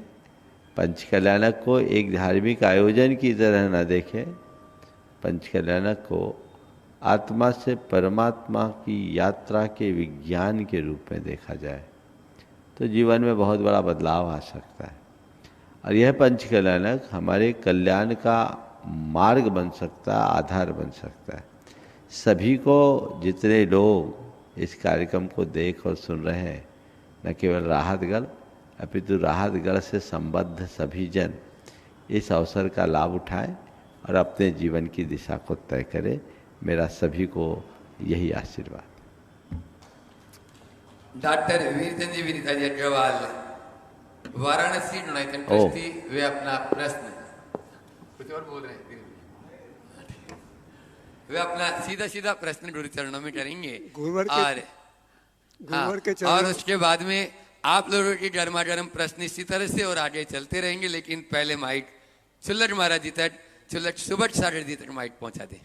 पंचकल्याणक को एक धार्मिक आयोजन की तरह न देखें, पंचकल्याणक को आत्मा से परमात्मा की यात्रा के विज्ञान के रूप में देखा जाए तो जीवन में बहुत बड़ा बदलाव आ सकता है। और यह पंचकल्याणक हमारे कल्याण का मार्ग बन सकता है, आधार बन सकता है। सभी को, जितने लोग इस कार्यक्रम को देख और सुन रहे हैं, न केवल राहतगढ़ अपितु राहतगढ़ से संबद्ध सभी जन इस अवसर का लाभ उठाएं और अपने जीवन की दिशा को तय करें। मेरा सभी को यही आशीर्वाद। डॉक्टर वीरचंद जी विनीताजी अग्रवाल, वाराणसी यूनाइटेड ट्रस्टी, वे अपना प्रश्न कुछ और बोल रहे हैं, वे अपना सीधा सीधा प्रश्न गुरु चरणों में करेंगे और उसके बाद में आप लोगों के गर्मागर्म प्रश्न इसी तरह से और आगे चलते रहेंगे। लेकिन पहले माइक चुल्लट महाराज जी तक, चुल्लट सुबट सागर जी तक माइक पहुंचा दें।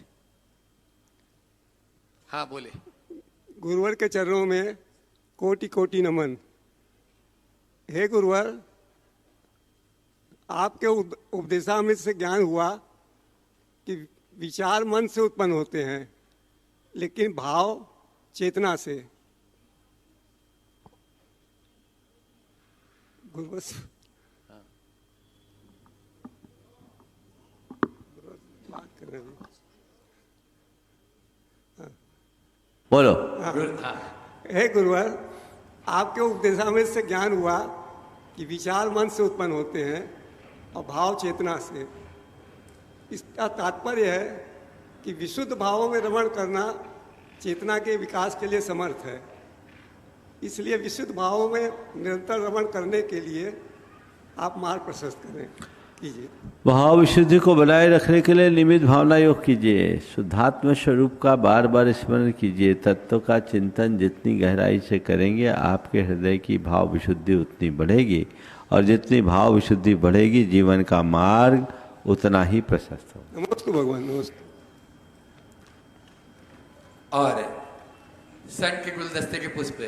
हाँ बोले। गुरुवर के चरणों में कोटि कोटि नमन। हे गुरुवर, आपके उपदेशामृत से ज्ञान हुआ कि विचार मन से उत्पन्न होते हैं लेकिन भाव चेतना से। गुरुवर बात कर रहे हैं। बोलो। हे गुरुवर, आपके उपदेशामृत से ज्ञान हुआ कि विचार मन से उत्पन्न होते हैं और भाव चेतना से। इसका तात्पर्य है कि विशुद्ध भावों में रमण करना चेतना के विकास के लिए समर्थ है। इसलिए विशुद्ध भावों में निरंतर रमण करने के लिए आप मार्ग प्रशस्त करें कीजिए। भाव विशुद्धि को बनाए रखने के लिए निमित्त भावना योग कीजिए। शुद्धात्म स्वरूप का बार बार स्मरण कीजिए। तत्व का चिंतन जितनी गहराई से करेंगे आपके हृदय की भाव विशुद्धि उतनी बढ़ेगी और जितनी भाव विशुद्धि बढ़ेगी जीवन का मार्ग उतना ही प्रशस्त होगा। नमस्ते भगवान, नमस्ते। और सन के गुलदस्ते के पुष्प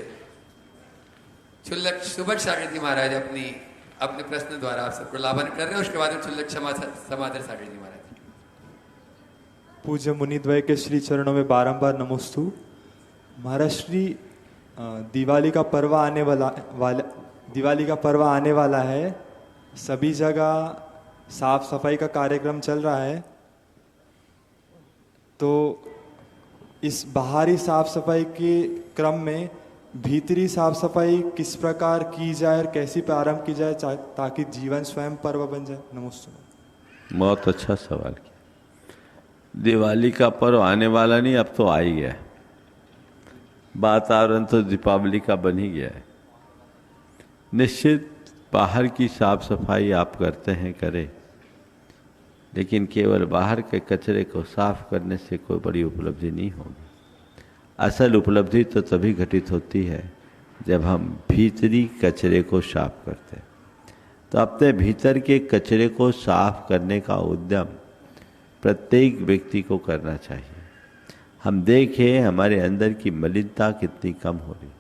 क्षुल्लक सुबह सागर जी महाराज अपने प्रश्न द्वारा आप सबको लाभान्वित कर रहे हैं। उसके बाद में क्षुल्लक समाधर सागर जी महाराज। पूज्य मुनिद्वय के श्री चरणों में बारंबार नमोस्तु। महाराज श्री दिवाली का पर्व आने वाला है। सभी जगह साफ सफाई का कार्यक्रम चल रहा है, तो इस बाहरी साफ सफाई के क्रम में भीतरी साफ सफाई किस प्रकार की जाए और कैसी प्रारंभ की जाए ताकि जीवन स्वयं पर्व बन जाए। नमस्ते। बहुत अच्छा सवाल किया। दिवाली का पर्व आने वाला नहीं, अब तो आ ही गया है। वातावरण तो दीपावली का बन ही गया है। निश्चित बाहर की साफ सफाई आप करते हैं, करें, लेकिन केवल बाहर के कचरे को साफ करने से कोई बड़ी उपलब्धि नहीं होगी। असल उपलब्धि तो तभी घटित होती है जब हम भीतरी कचरे को साफ करते हैं। तो अपने भीतर के कचरे को साफ करने का उद्यम प्रत्येक व्यक्ति को करना चाहिए। हम देखें हमारे अंदर की मलिनता कितनी कम हो रही,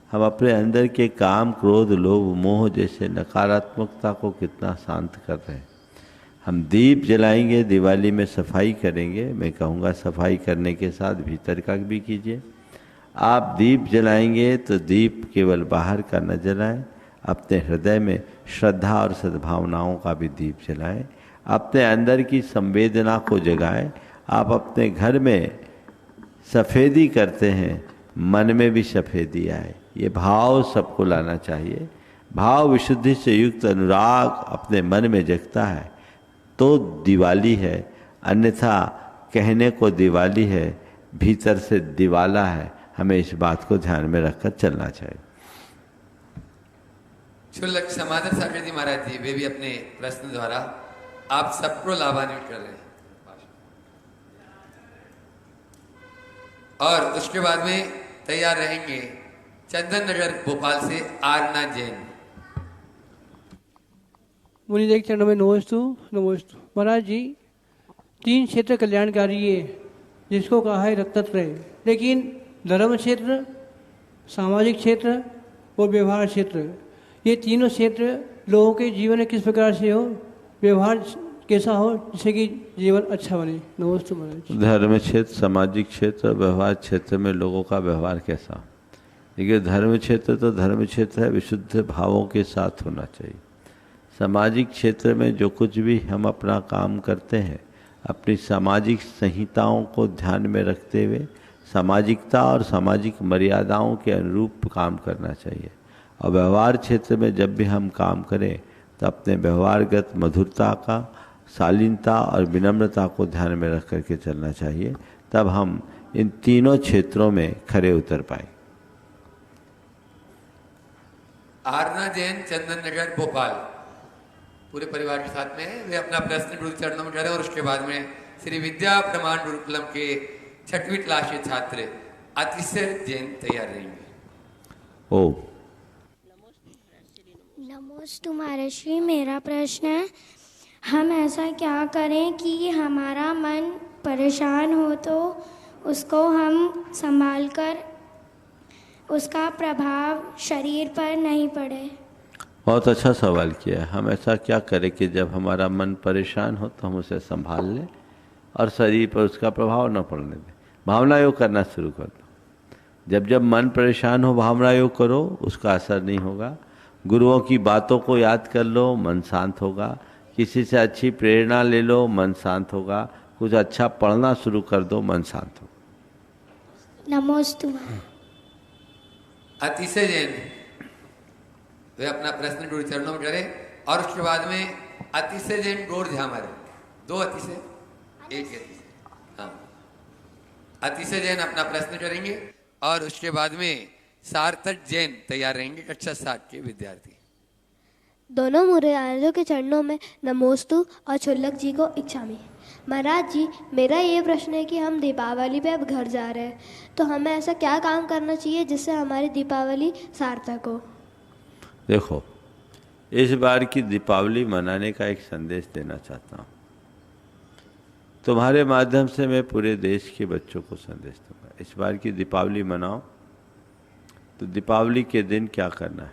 हम अपने अंदर के काम, क्रोध, लोभ, मोह जैसे नकारात्मकता को कितना शांत कर रहे हैं। हम दीप जलाएंगे, दिवाली में सफाई करेंगे। मैं कहूँगा सफाई करने के साथ भीतर का भी कीजिए। आप दीप जलाएंगे तो दीप केवल बाहर का न जलाएं, अपने हृदय में श्रद्धा और सद्भावनाओं का भी दीप जलाएं। अपने अंदर की संवेदना को जगाएं। आप अपने घर में सफ़ेदी करते हैं, मन में भी सफ़ेदी आए, ये भाव सबको लाना चाहिए। भाव विशुद्धि से युक्त अनुराग अपने मन में जगता है तो दिवाली है, अन्यथा कहने को दिवाली है, भीतर से दिवाला है। हमें इस बात को ध्यान में रखकर चलना चाहिए। क्षुल्लक समाधर सागर जी महाराज जी वे भी अपने प्रश्न द्वारा आप सबको लाभान्वित कर रहे हैं। और उसके बाद में तैयार रहेंगे चंदन नगर भोपाल से आरना जैन। मुनिदेव के चरणों में नमोस्तु नमोस्तु। महाराज जी, 3 क्षेत्र कल्याणकारी है जिसको कहा है रक्तत्रय, लेकिन धर्म क्षेत्र, सामाजिक क्षेत्र और व्यवहार क्षेत्र, ये तीनों क्षेत्र लोगों के जीवन में किस प्रकार से हो, व्यवहार कैसा हो जिससे कि जीवन अच्छा बने। नमस्ते महाराज। धर्म क्षेत्र, सामाजिक क्षेत्र, व्यवहार क्षेत्र में लोगों का व्यवहार कैसा? देखिए, धर्म क्षेत्र तो धर्म क्षेत्र है, विशुद्ध भावों के साथ होना चाहिए। सामाजिक क्षेत्र में जो कुछ भी हम अपना काम करते हैं, अपनी सामाजिक संहिताओं को ध्यान में रखते हुए सामाजिकता और सामाजिक मर्यादाओं के अनुरूप काम करना चाहिए। और व्यवहार क्षेत्र में जब भी हम काम करें तो अपने व्यवहारगत मधुरता का, शालीनता और विनम्रता को ध्यान में रख करके चलना चाहिए, तब हम इन तीनों क्षेत्रों में खरे उतर पाए। आरना जैन, चंदन नगर भोपाल, पूरे परिवार के साथ में वे अपना प्रश्न गुरु चरणों में करें। और उसके बाद में श्री विद्या प्रमाण गुरुकुलम के 6वीं क्लास के छात्र अतिशय जैन तैयार रहेंगे। ओ नमोस्तु महाराज। मेरा प्रश्न है, हम ऐसा क्या करें कि हमारा मन परेशान हो तो उसको हम संभाल कर उसका प्रभाव शरीर पर नहीं पड़े। बहुत अच्छा सवाल किया है। हम ऐसा क्या करें कि जब हमारा मन परेशान हो तो हम उसे संभाल लें और शरीर पर उसका प्रभाव न पड़ने दें। भावना योग करना शुरू कर दो। जब जब मन परेशान हो भावना योग करो, उसका असर नहीं होगा। गुरुओं की बातों को याद कर लो, मन शांत होगा। किसी से अच्छी प्रेरणा ले लो, मन शांत होगा। कुछ अच्छा पढ़ना शुरू कर दो, मन शांत होगा। नमोस्तु। अतिशय जैन वे अपना प्रश्न गुरु चरणों में करें। और उसके बाद में अतिशय जैन गौर हमारे 2 अतिशय, 1 अतिशय। हाँ, अतिशय जैन अपना प्रश्न करेंगे और उसके बाद में सार्थक जैन तैयार रहेंगे, कक्षा 7 के विद्यार्थी। दोनों मुरारियों के चरणों में नमोस्तु और क्षुल्लक जी को इच्छामि। महाराज जी, मेरा ये प्रश्न है कि हम दीपावली पे अब घर जा रहे हैं, तो हमें ऐसा क्या काम करना चाहिए जिससे हमारी दीपावली सार्थक हो। देखो, इस बार की दीपावली मनाने का एक संदेश देना चाहता हूँ। तुम्हारे माध्यम से मैं पूरे देश के बच्चों को संदेश दूंगा। इस बार की दीपावली मनाओ तो दीपावली के दिन क्या करना है।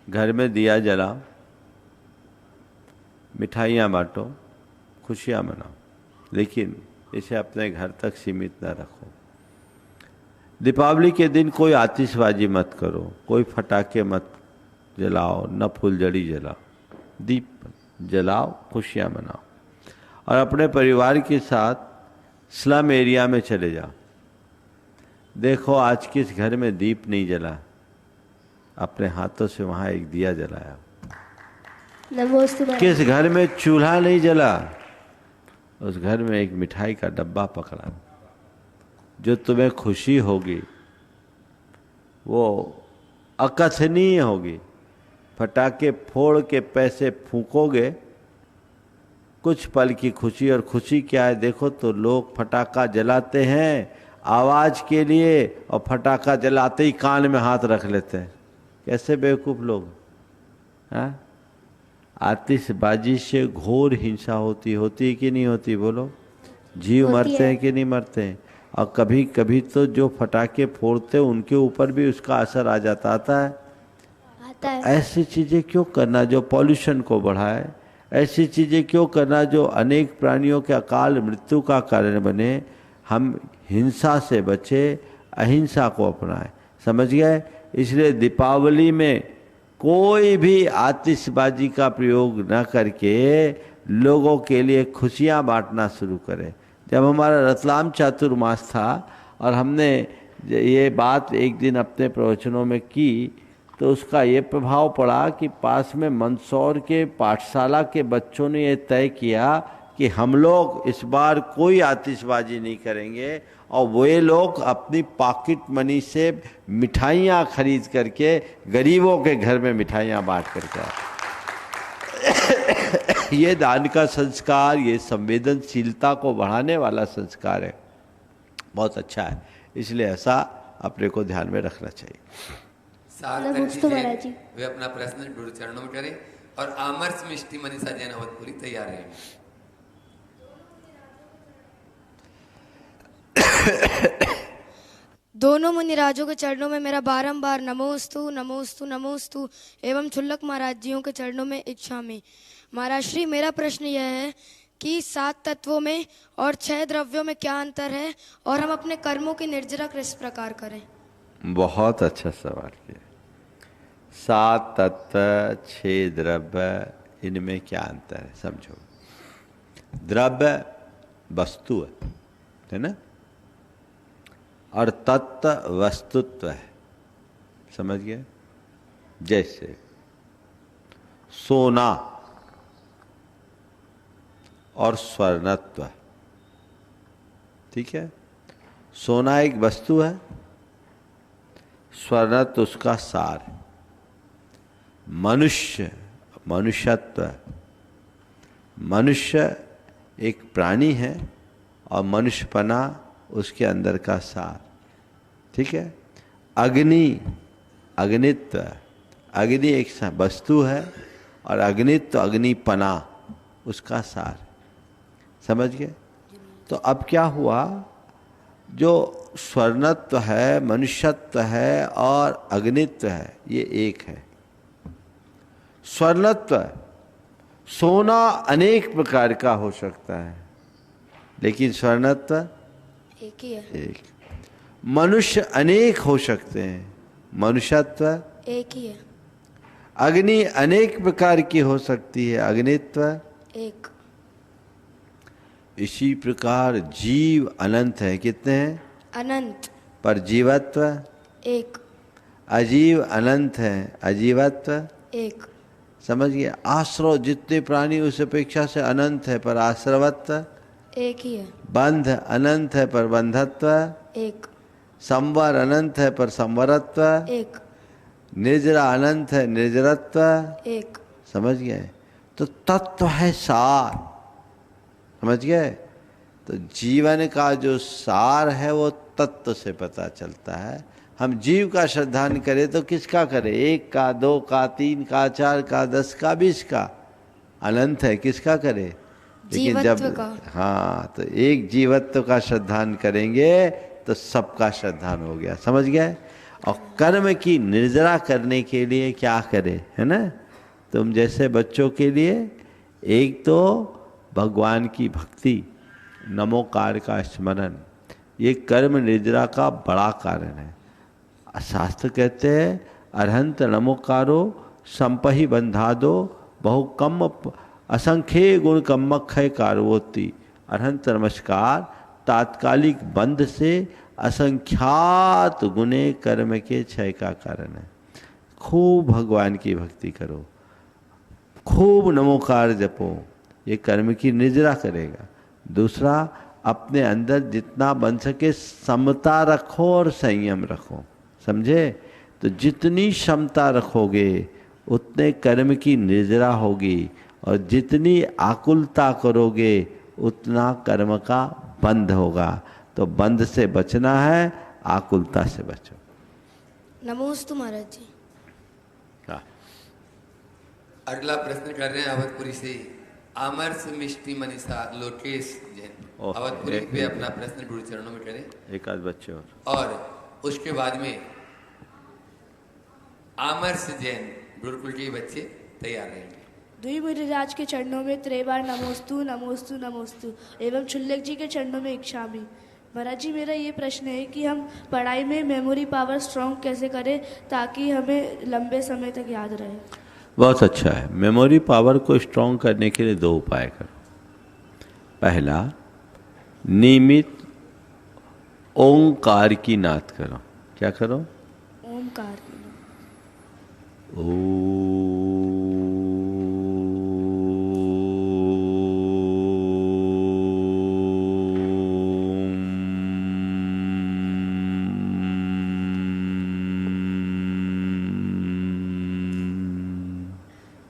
घर में दिया जलाओ, मिठाइयाँ बांटो, खुशियाँ मनाओ, लेकिन इसे अपने घर तक सीमित न रखो। दीपावली के दिन कोई आतिशबाजी मत करो, कोई फटाके मत जलाओ, न फुलझड़ी जलाओ, दीप जलाओ, खुशियाँ मनाओ। और अपने परिवार के साथ स्लम एरिया में चले जाओ, देखो आज किस घर में दीप नहीं जला, अपने हाथों से वहाँ एक दिया जलाया। नमोस्तु। किस घर में चूल्हा नहीं जला, उस घर में एक मिठाई का डब्बा पकड़ा। जो तुम्हें खुशी होगी वो अकथनीय होगी। फटाके फोड़ के पैसे फूकोगे, कुछ पल की खुशी, और खुशी क्या है देखो तो लोग फटाका जलाते हैं आवाज के लिए, और फटाका जलाते ही कान में हाथ रख लेते हैं। कैसे बेवकूफ लोग हैं। आतिशबाजी से घोर हिंसा होती कि नहीं होती, बोलो। जीव मरते हैं कि नहीं मरते हैं। और कभी कभी तो जो फटाके फोड़ते हैं उनके ऊपर भी उसका असर आ जाता है। ऐसी चीजें क्यों करना जो पॉल्यूशन को बढ़ाए, ऐसी चीजें क्यों करना जो अनेक प्राणियों के अकाल मृत्यु का कारण बने। हम हिंसा से बचे, अहिंसा को अपनाएं, समझ गए। इसलिए दीपावली में कोई भी आतिशबाजी का प्रयोग न करके लोगों के लिए खुशियां बांटना शुरू करें। जब हमारा रतलाम चातुर्मास था और हमने ये बात एक दिन अपने प्रवचनों में की, तो उसका ये प्रभाव पड़ा कि पास में मंदसौर के पाठशाला के बच्चों ने ये तय किया कि हम लोग इस बार कोई आतिशबाजी नहीं करेंगे, और वे लोग अपनी पॉकेट मनी से मिठाइयाँ खरीद करके गरीबों के घर में मिठाइयाँ बांट करके ये दान का संस्कार, ये संवेदनशीलता को बढ़ाने वाला संस्कार है, बहुत अच्छा है। इसलिए ऐसा अपने को ध्यान में रखना चाहिए। वे अपना प्रश्न गुरु चरणों में करें, और आमर्स मिष्टि मनीषा जैन अवधपुरी तैयार रहेंगे। दोनों मुनिराजों के चरणों में मेरा बारंबार नमोस्तु नमोस्तु नमोस्तु एवं छुल्लक महाराज जियों के चरणों में इच्छा में। महाराज श्री, मेरा प्रश्न यह है कि 7 तत्वों में और 6 द्रव्यों में क्या अंतर है, और हम अपने कर्मों की निर्जरा किस प्रकार करें। बहुत अच्छा सवाल किया। 7 तत्व 6 द्रव्य, इनमें क्या अंतर है समझो। द्रव्य वस्तु है ना, और तत्व वस्तुत्व है, समझ गए। जैसे सोना और स्वर्णत्व, ठीक है। सोना एक वस्तु है, स्वर्णत्व उसका सार है। मनुष्य, मनुष्यत्व, मनुष्य एक प्राणी है और मनुष्यपना उसके अंदर का सार, ठीक है। अग्नि, अग्नित्व, अग्नि एक वस्तु है और अग्नित्व, अग्निपना उसका सार, समझ गए। तो अब क्या हुआ, जो स्वर्णत्व है, मनुष्यत्व है और अग्नित्व है, ये एक है। स्वर्णत्व, सोना अनेक प्रकार का हो सकता है, लेकिन स्वर्णत्व एक ही है। एक। मनुष्य अनेक हो सकते हैं, मनुष्यत्व एक ही है। अग्नि अनेक प्रकार की हो सकती है, अग्नित्व एक। इसी प्रकार जीव अनंत है, कितने हैं? अनंत। पर जीवत्व एक। अजीव अनंत है, अजीवत्व एक। समझ गए। आश्रव जितने प्राणी उस अपेक्षा से अनंत है, पर आश्रवत्व एक ही है। बंध अनंत है, पर बंधत्व एक। संवर अनंत है, पर संवरत्व एक। निर्जरा अनंत है, निर्जरत्व एक। समझ गए। तो तत्व है सार, समझ गए। तो जीवन का जो सार है वो तत्व से पता चलता है। हम जीव का श्रद्धान करें तो किसका करें? 1 का, 2 का, 3 का, 4 का, 10 का, 20 का, अनंत है, किसका करें? लेकिन जब हाँ, तो एक जीवत्व का श्रद्धान करेंगे तो सबका श्रद्धान हो गया, समझ गए। और कर्म की निर्जरा करने के लिए क्या करें, है ना। तुम जैसे बच्चों के लिए एक तो भगवान की भक्ति, नमोकार का स्मरण, ये कर्म निर्जरा का बड़ा कारण है। शास्त्र कहते हैं अरहंत नमोकारो संपहि बंधादो बहु कम असंख्य गुण कम्मक्षय कारवोति। अरहंत नमस्कार तात्कालिक बंध से असंख्यात गुणे कर्म के क्षय का कारण है। खूब भगवान की भक्ति करो, खूब नमोकार जपो, ये कर्म की निजरा करेगा। दूसरा, अपने अंदर जितना बन सके समता रखो और संयम रखो, समझे। तो जितनी क्षमता रखोगे उतने कर्म की निजरा होगी, और जितनी आकुलता करोगे उतना कर्म का बंध होगा। तो बंध से बचना है, आकुलता से बचो। नमोस्तु महाराज जी। अगला प्रश्न कर रहे हैं अवधपुरी से आमर्ष मिष्टि मनीषा लोकेश जैन। अवधपुरी पे अपना प्रश्न गुरु चरणों में करें। एक आध बच्चे और उसके बाद में आमर्ष जैन गुरुकुल के बच्चे तैयार रहेंगे। दुई मुनिराज के चरणों में त्रेबार नमोस्तु नमोस्तु नमोस्तु एवं क्षुल्लक जी के चरणों में इच्छामि। महाराज जी, मेरा ये प्रश्न है कि हम पढ़ाई में मेमोरी पावर स्ट्रॉन्ग कैसे करें ताकि हमें लंबे समय तक याद रहे। बहुत अच्छा है। मेमोरी पावर को स्ट्रॉन्ग करने के लिए दो उपाय करो। पहला, नियमित ओंकार की नाद करो। क्या करो? ओंकार की।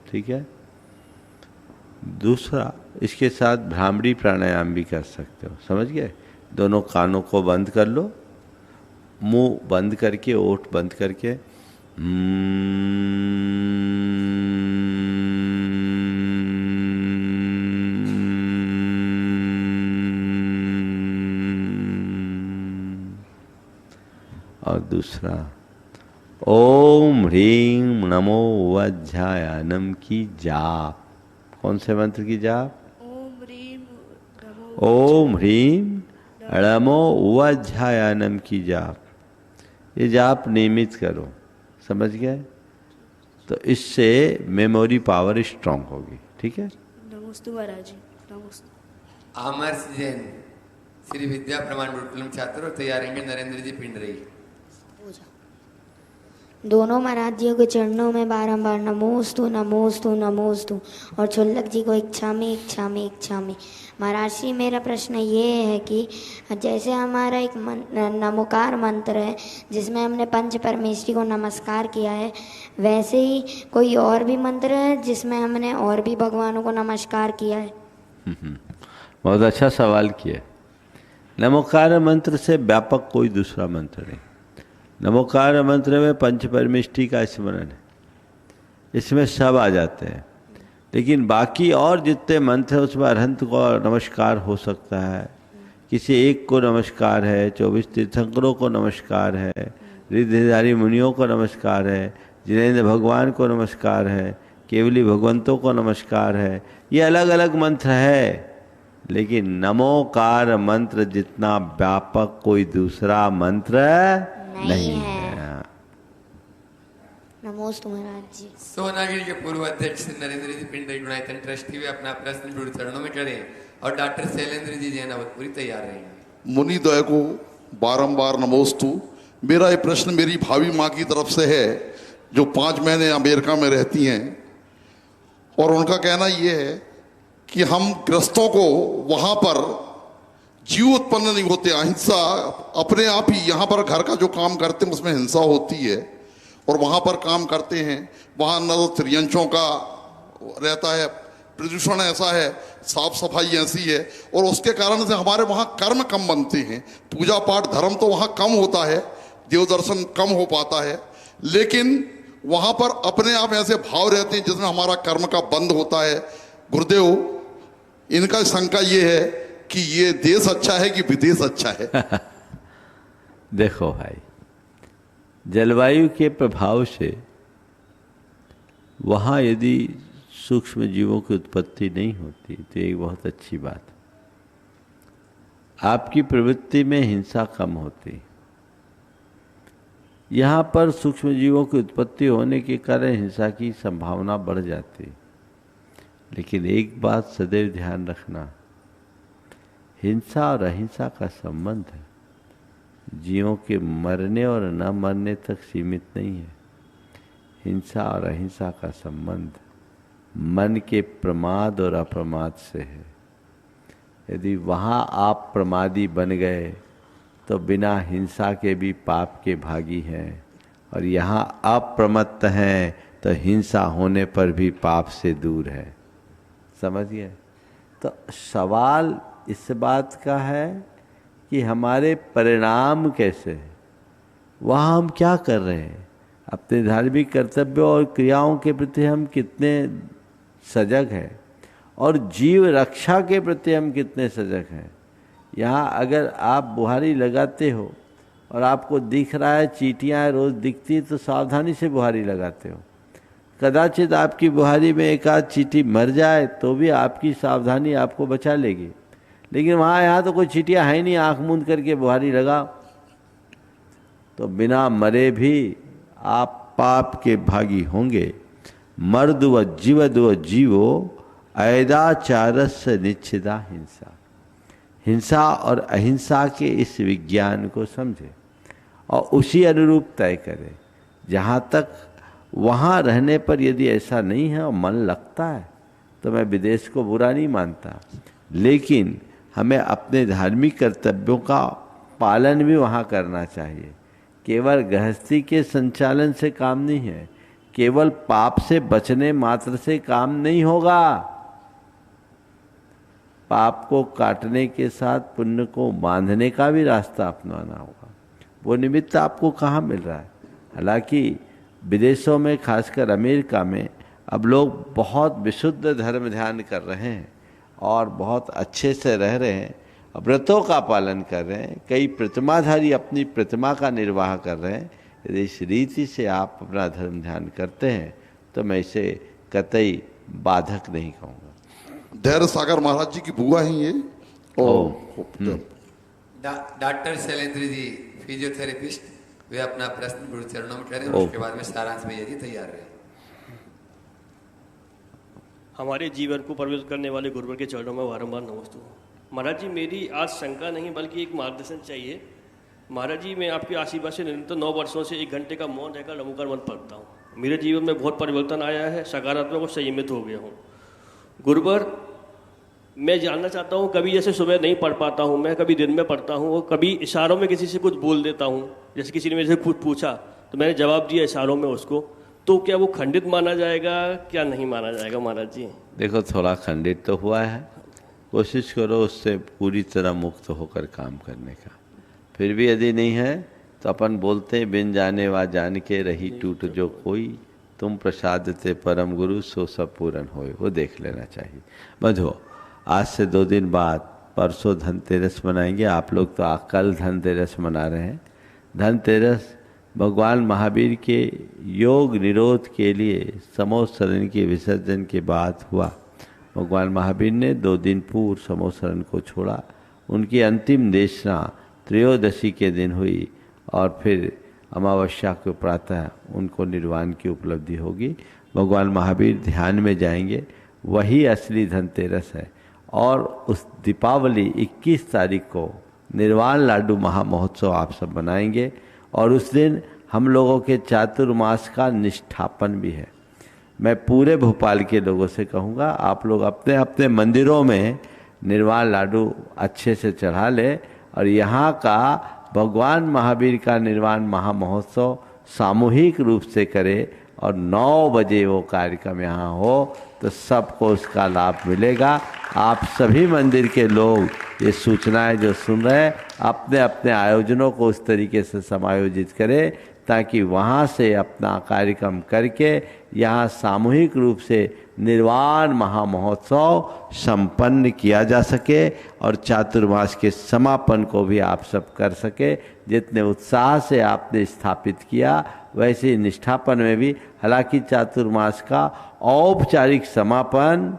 ठीक है। दूसरा, इसके साथ भ्रामरी प्राणायाम भी कर सकते हो, समझ गए। दोनों कानों को बंद कर लो, मुंह बंद करके, ओठ बंद करके और दूसरा ओम ह्रीं नमो वज्रायनम की जाप। कौन से मंत्र की जाप? ओम ह्रीं नमो वज्रायनम की जाप। ये जाप नियमित करो, समझ गए। तो इससे मेमोरी पावर स्ट्रांग होगी। ठीक है। नमोस्तु महाराज जी। नमोस्तु। आमर्ष जैन श्री विद्या प्रमाण गुरुकुलम छात्र और तैयार रहेंगे नरेंद्र जी पिंडरी। दोनों महाराजियों के चरणों में बारंबार नमोस्तु नमोस्तु नमोस्तु और क्षुल्लक जी को इच्छामि इच्छामि इच्छामि। महाराज जी, मेरा प्रश्न ये है कि जैसे हमारा एक नमोकार मंत्र है जिसमें हमने पंच परमेश्वरी को नमस्कार किया है, वैसे ही कोई और भी मंत्र है जिसमें हमने और भी भगवानों को नमस्कार किया है? बहुत अच्छा सवाल किया। नमोकार मंत्र से व्यापक कोई दूसरा मंत्र नहीं। नमोकार मंत्र में पंच परमेष्टि का स्मरण है, इसमें सब आ जाते हैं। लेकिन बाकी और जितने मंत्र हैं उसमें अरहंत को नमस्कार हो सकता है, किसी एक को नमस्कार है, 24 तीर्थंकरों को नमस्कार है, रिद्धिधारी मुनियों को नमस्कार है, जिनेंद्र भगवान को नमस्कार है, केवली भगवंतों को नमस्कार है। ये अलग अलग मंत्र है, लेकिन नमोकार मंत्र जितना व्यापक कोई दूसरा मंत्र नहीं है। नमोस्तु महाराज जी। सोनागिरी के पूर्व अध्यक्ष नरेंद्र जी पिंडरी गुणायतन ट्रस्टी वे अपना प्रश्न गुरु चरणों में करें और डॉक्टर शैलेंद्र जी जैन अवधपुरी तैयार रहेंगे। मुनिद्वय को बारंबार नमोस्तु। मेरा ये प्रश्न मेरी भावी माँ की तरफ से है जो 5 महीने अमेरिका में रहती हैं, और उनका कहना ये है कि हम ग्रस्तों को वहाँ पर जीव उत्पन्न नहीं होते, अहिंसा अपने आप ही यहाँ पर घर का जो काम करते हैं उसमें हिंसा होती है, और वहाँ पर काम करते हैं वहाँ न तो त्रियंचों का रहता है, प्रदूषण ऐसा है, साफ सफाई ऐसी है, और उसके कारण से हमारे वहाँ कर्म कम बनते हैं। पूजा पाठ धर्म तो वहाँ कम होता है, देव दर्शन कम हो पाता है, लेकिन वहाँ पर अपने आप ऐसे भाव रहते हैं जिसमें हमारा कर्म का बंद होता है। गुरुदेव, इनका शंका ये है कि ये देश अच्छा है कि विदेश अच्छा है? देखो भाई, जलवायु के प्रभाव से वहाँ यदि सूक्ष्म जीवों की उत्पत्ति नहीं होती तो एक बहुत अच्छी बात। आपकी प्रवृत्ति में हिंसा कम होती। यहाँ पर सूक्ष्म जीवों की उत्पत्ति होने के कारण हिंसा की संभावना बढ़ जाती। लेकिन एक बात सदैव ध्यान रखना, हिंसा और अहिंसा का संबंध है जीवों के मरने और न मरने तक सीमित नहीं है। हिंसा और अहिंसा का संबंध मन के प्रमाद और अप्रमाद से है। यदि वहाँ आप प्रमादी बन गए तो बिना हिंसा के भी पाप के भागी हैं, और यहाँ अप्रमत्त हैं तो हिंसा होने पर भी पाप से दूर है। समझिए? तो सवाल इस बात का है कि हमारे परिणाम कैसे हैं, वहाँ हम क्या कर रहे हैं, अपने धार्मिक कर्तव्यों और क्रियाओं के प्रति हम कितने सजग हैं, और जीव रक्षा के प्रति हम कितने सजग हैं। यहाँ अगर आप बुहारी लगाते हो और आपको दिख रहा है चींटियाँ रोज़ दिखती है तो सावधानी से बुहारी लगाते हो। कदाचित आपकी बुहारी में एक आध चींटी मर जाए तो भी आपकी सावधानी आपको बचा लेगी। लेकिन वहाँ यहाँ तो कोई चींटियाँ है नहीं, आँख मूंद करके बुहारी लगा तो बिना मरे भी आप पाप के भागी होंगे। मर्द व जीवद व जीवो ऐदाचारस्य निच्छिदा हिंसा। हिंसा और अहिंसा के इस विज्ञान को समझे और उसी अनुरूप तय करें। जहाँ तक वहाँ रहने पर यदि ऐसा नहीं है और मन लगता है तो मैं विदेश को बुरा नहीं मानता, लेकिन हमें अपने धार्मिक कर्तव्यों का पालन भी वहाँ करना चाहिए। केवल गृहस्थी के संचालन से काम नहीं है, केवल पाप से बचने मात्र से काम नहीं होगा। पाप को काटने के साथ पुण्य को बांधने का भी रास्ता अपनाना होगा। वो निमित्त आपको कहाँ मिल रहा है? हालांकि विदेशों में, खासकर अमेरिका में, अब लोग बहुत विशुद्ध धर्म ध्यान कर रहे हैं और बहुत अच्छे से रह रहे हैं, व्रतों का पालन कर रहे हैं। कई प्रतिमाधारी अपनी प्रतिमा का निर्वाह कर रहे हैं। यदि इस रीति से आप अपना धर्म ध्यान करते हैं तो मैं इसे कतई बाधक नहीं कहूँगा। धैर्य सागर महाराज जी की बुआ ही ये। डॉक्टर शैलेंद्र जी फिजियोथेरेपिस्ट, वे अपना प्रश्न गुरु चरणों में करें, उसके बाद में सारांश में यदि तैयार रहे। हमारे जीवन को प्रवेश करने वाले गुरुवर के चरणों में बारंबार नमस्तु। महाराज जी, मेरी आज शंका नहीं बल्कि एक मार्गदर्शन चाहिए। महाराज जी, मैं आपके आशीर्वाद से निरंतर 9 वर्षों से 1 घंटे का मौन रहकर नमोकार मंत्र पढ़ता हूँ। मेरे जीवन में बहुत परिवर्तन आया है, सकारात्मक और संयमित हो गया हूँ। गुरुवर, मैं जानना चाहता हूँ, कभी जैसे सुबह नहीं पढ़ पाता हूँ मैं, कभी दिन में पढ़ता हूँ और कभी इशारों में किसी से कुछ बोल देता हूँ। जैसे किसी ने मेरे से कुछ पूछा तो मैंने जवाब दिया इशारों में उसको, तो क्या वो खंडित माना जाएगा, क्या नहीं माना जाएगा महाराज जी? देखो, थोड़ा खंडित तो हुआ है, कोशिश करो उससे पूरी तरह मुक्त होकर काम करने का। फिर भी यदि नहीं है तो अपन बोलते बिन जाने वा जान के रही टूट जो कोई, तुम प्रसाद ते परम गुरु सो सब पूर्ण होए। वो देख लेना चाहिए। मधो, आज से 2 दिन बाद परसों धनतेरस मनाएंगे। आप लोग तो कल धनतेरस मना रहे हैं। धनतेरस भगवान महावीर के योग निरोध के लिए समोत्सरण के विसर्जन के बाद हुआ। भगवान महावीर ने 2 दिन पूर्व समोत्सरण को छोड़ा। उनकी अंतिम देशना त्रयोदशी के दिन हुई और फिर अमावस्या को प्रातः उनको निर्वाण की उपलब्धि होगी। भगवान महावीर ध्यान में जाएंगे, वही असली धनतेरस है। और उस दीपावली 21 तारीख को निर्वाण लाडू महामहोत्सव आप सब बनाएंगे और उस दिन हम लोगों के चातुर्मास का निष्ठापन भी है। मैं पूरे भोपाल के लोगों से कहूँगा, आप लोग अपने अपने मंदिरों में निर्वाण लाडू अच्छे से चढ़ा ले और यहाँ का भगवान महावीर का निर्वाण महामहोत्सव सामूहिक रूप से करे और 9 बजे वो कार्यक्रम यहाँ हो तो सबको उसका लाभ मिलेगा। आप सभी मंदिर के लोग ये सूचनाएं जो सुन रहे हैं अपने अपने आयोजनों को उस तरीके से समायोजित करें ताकि वहाँ से अपना कार्यक्रम करके यहाँ सामूहिक रूप से निर्वाण महामहोत्सव संपन्न किया जा सके और चातुर्मास के समापन को भी आप सब कर सके। जितने उत्साह से आपने स्थापित किया वैसे ही निष्ठापन में भी, हालांकि चातुर्मास का औपचारिक समापन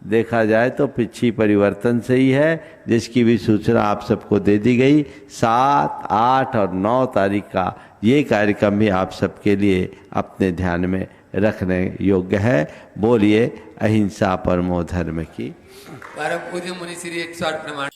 देखा जाए तो पिछी परिवर्तन से ही है, जिसकी भी सूचना आप सबको दे दी गई। 7, 8 और 9 तारीख का ये कार्यक्रम भी आप सबके लिए अपने ध्यान में रखने योग्य है। बोलिए अहिंसा परमो धर्म की। परम पूज्य मुनि श्री 108 प्रमाण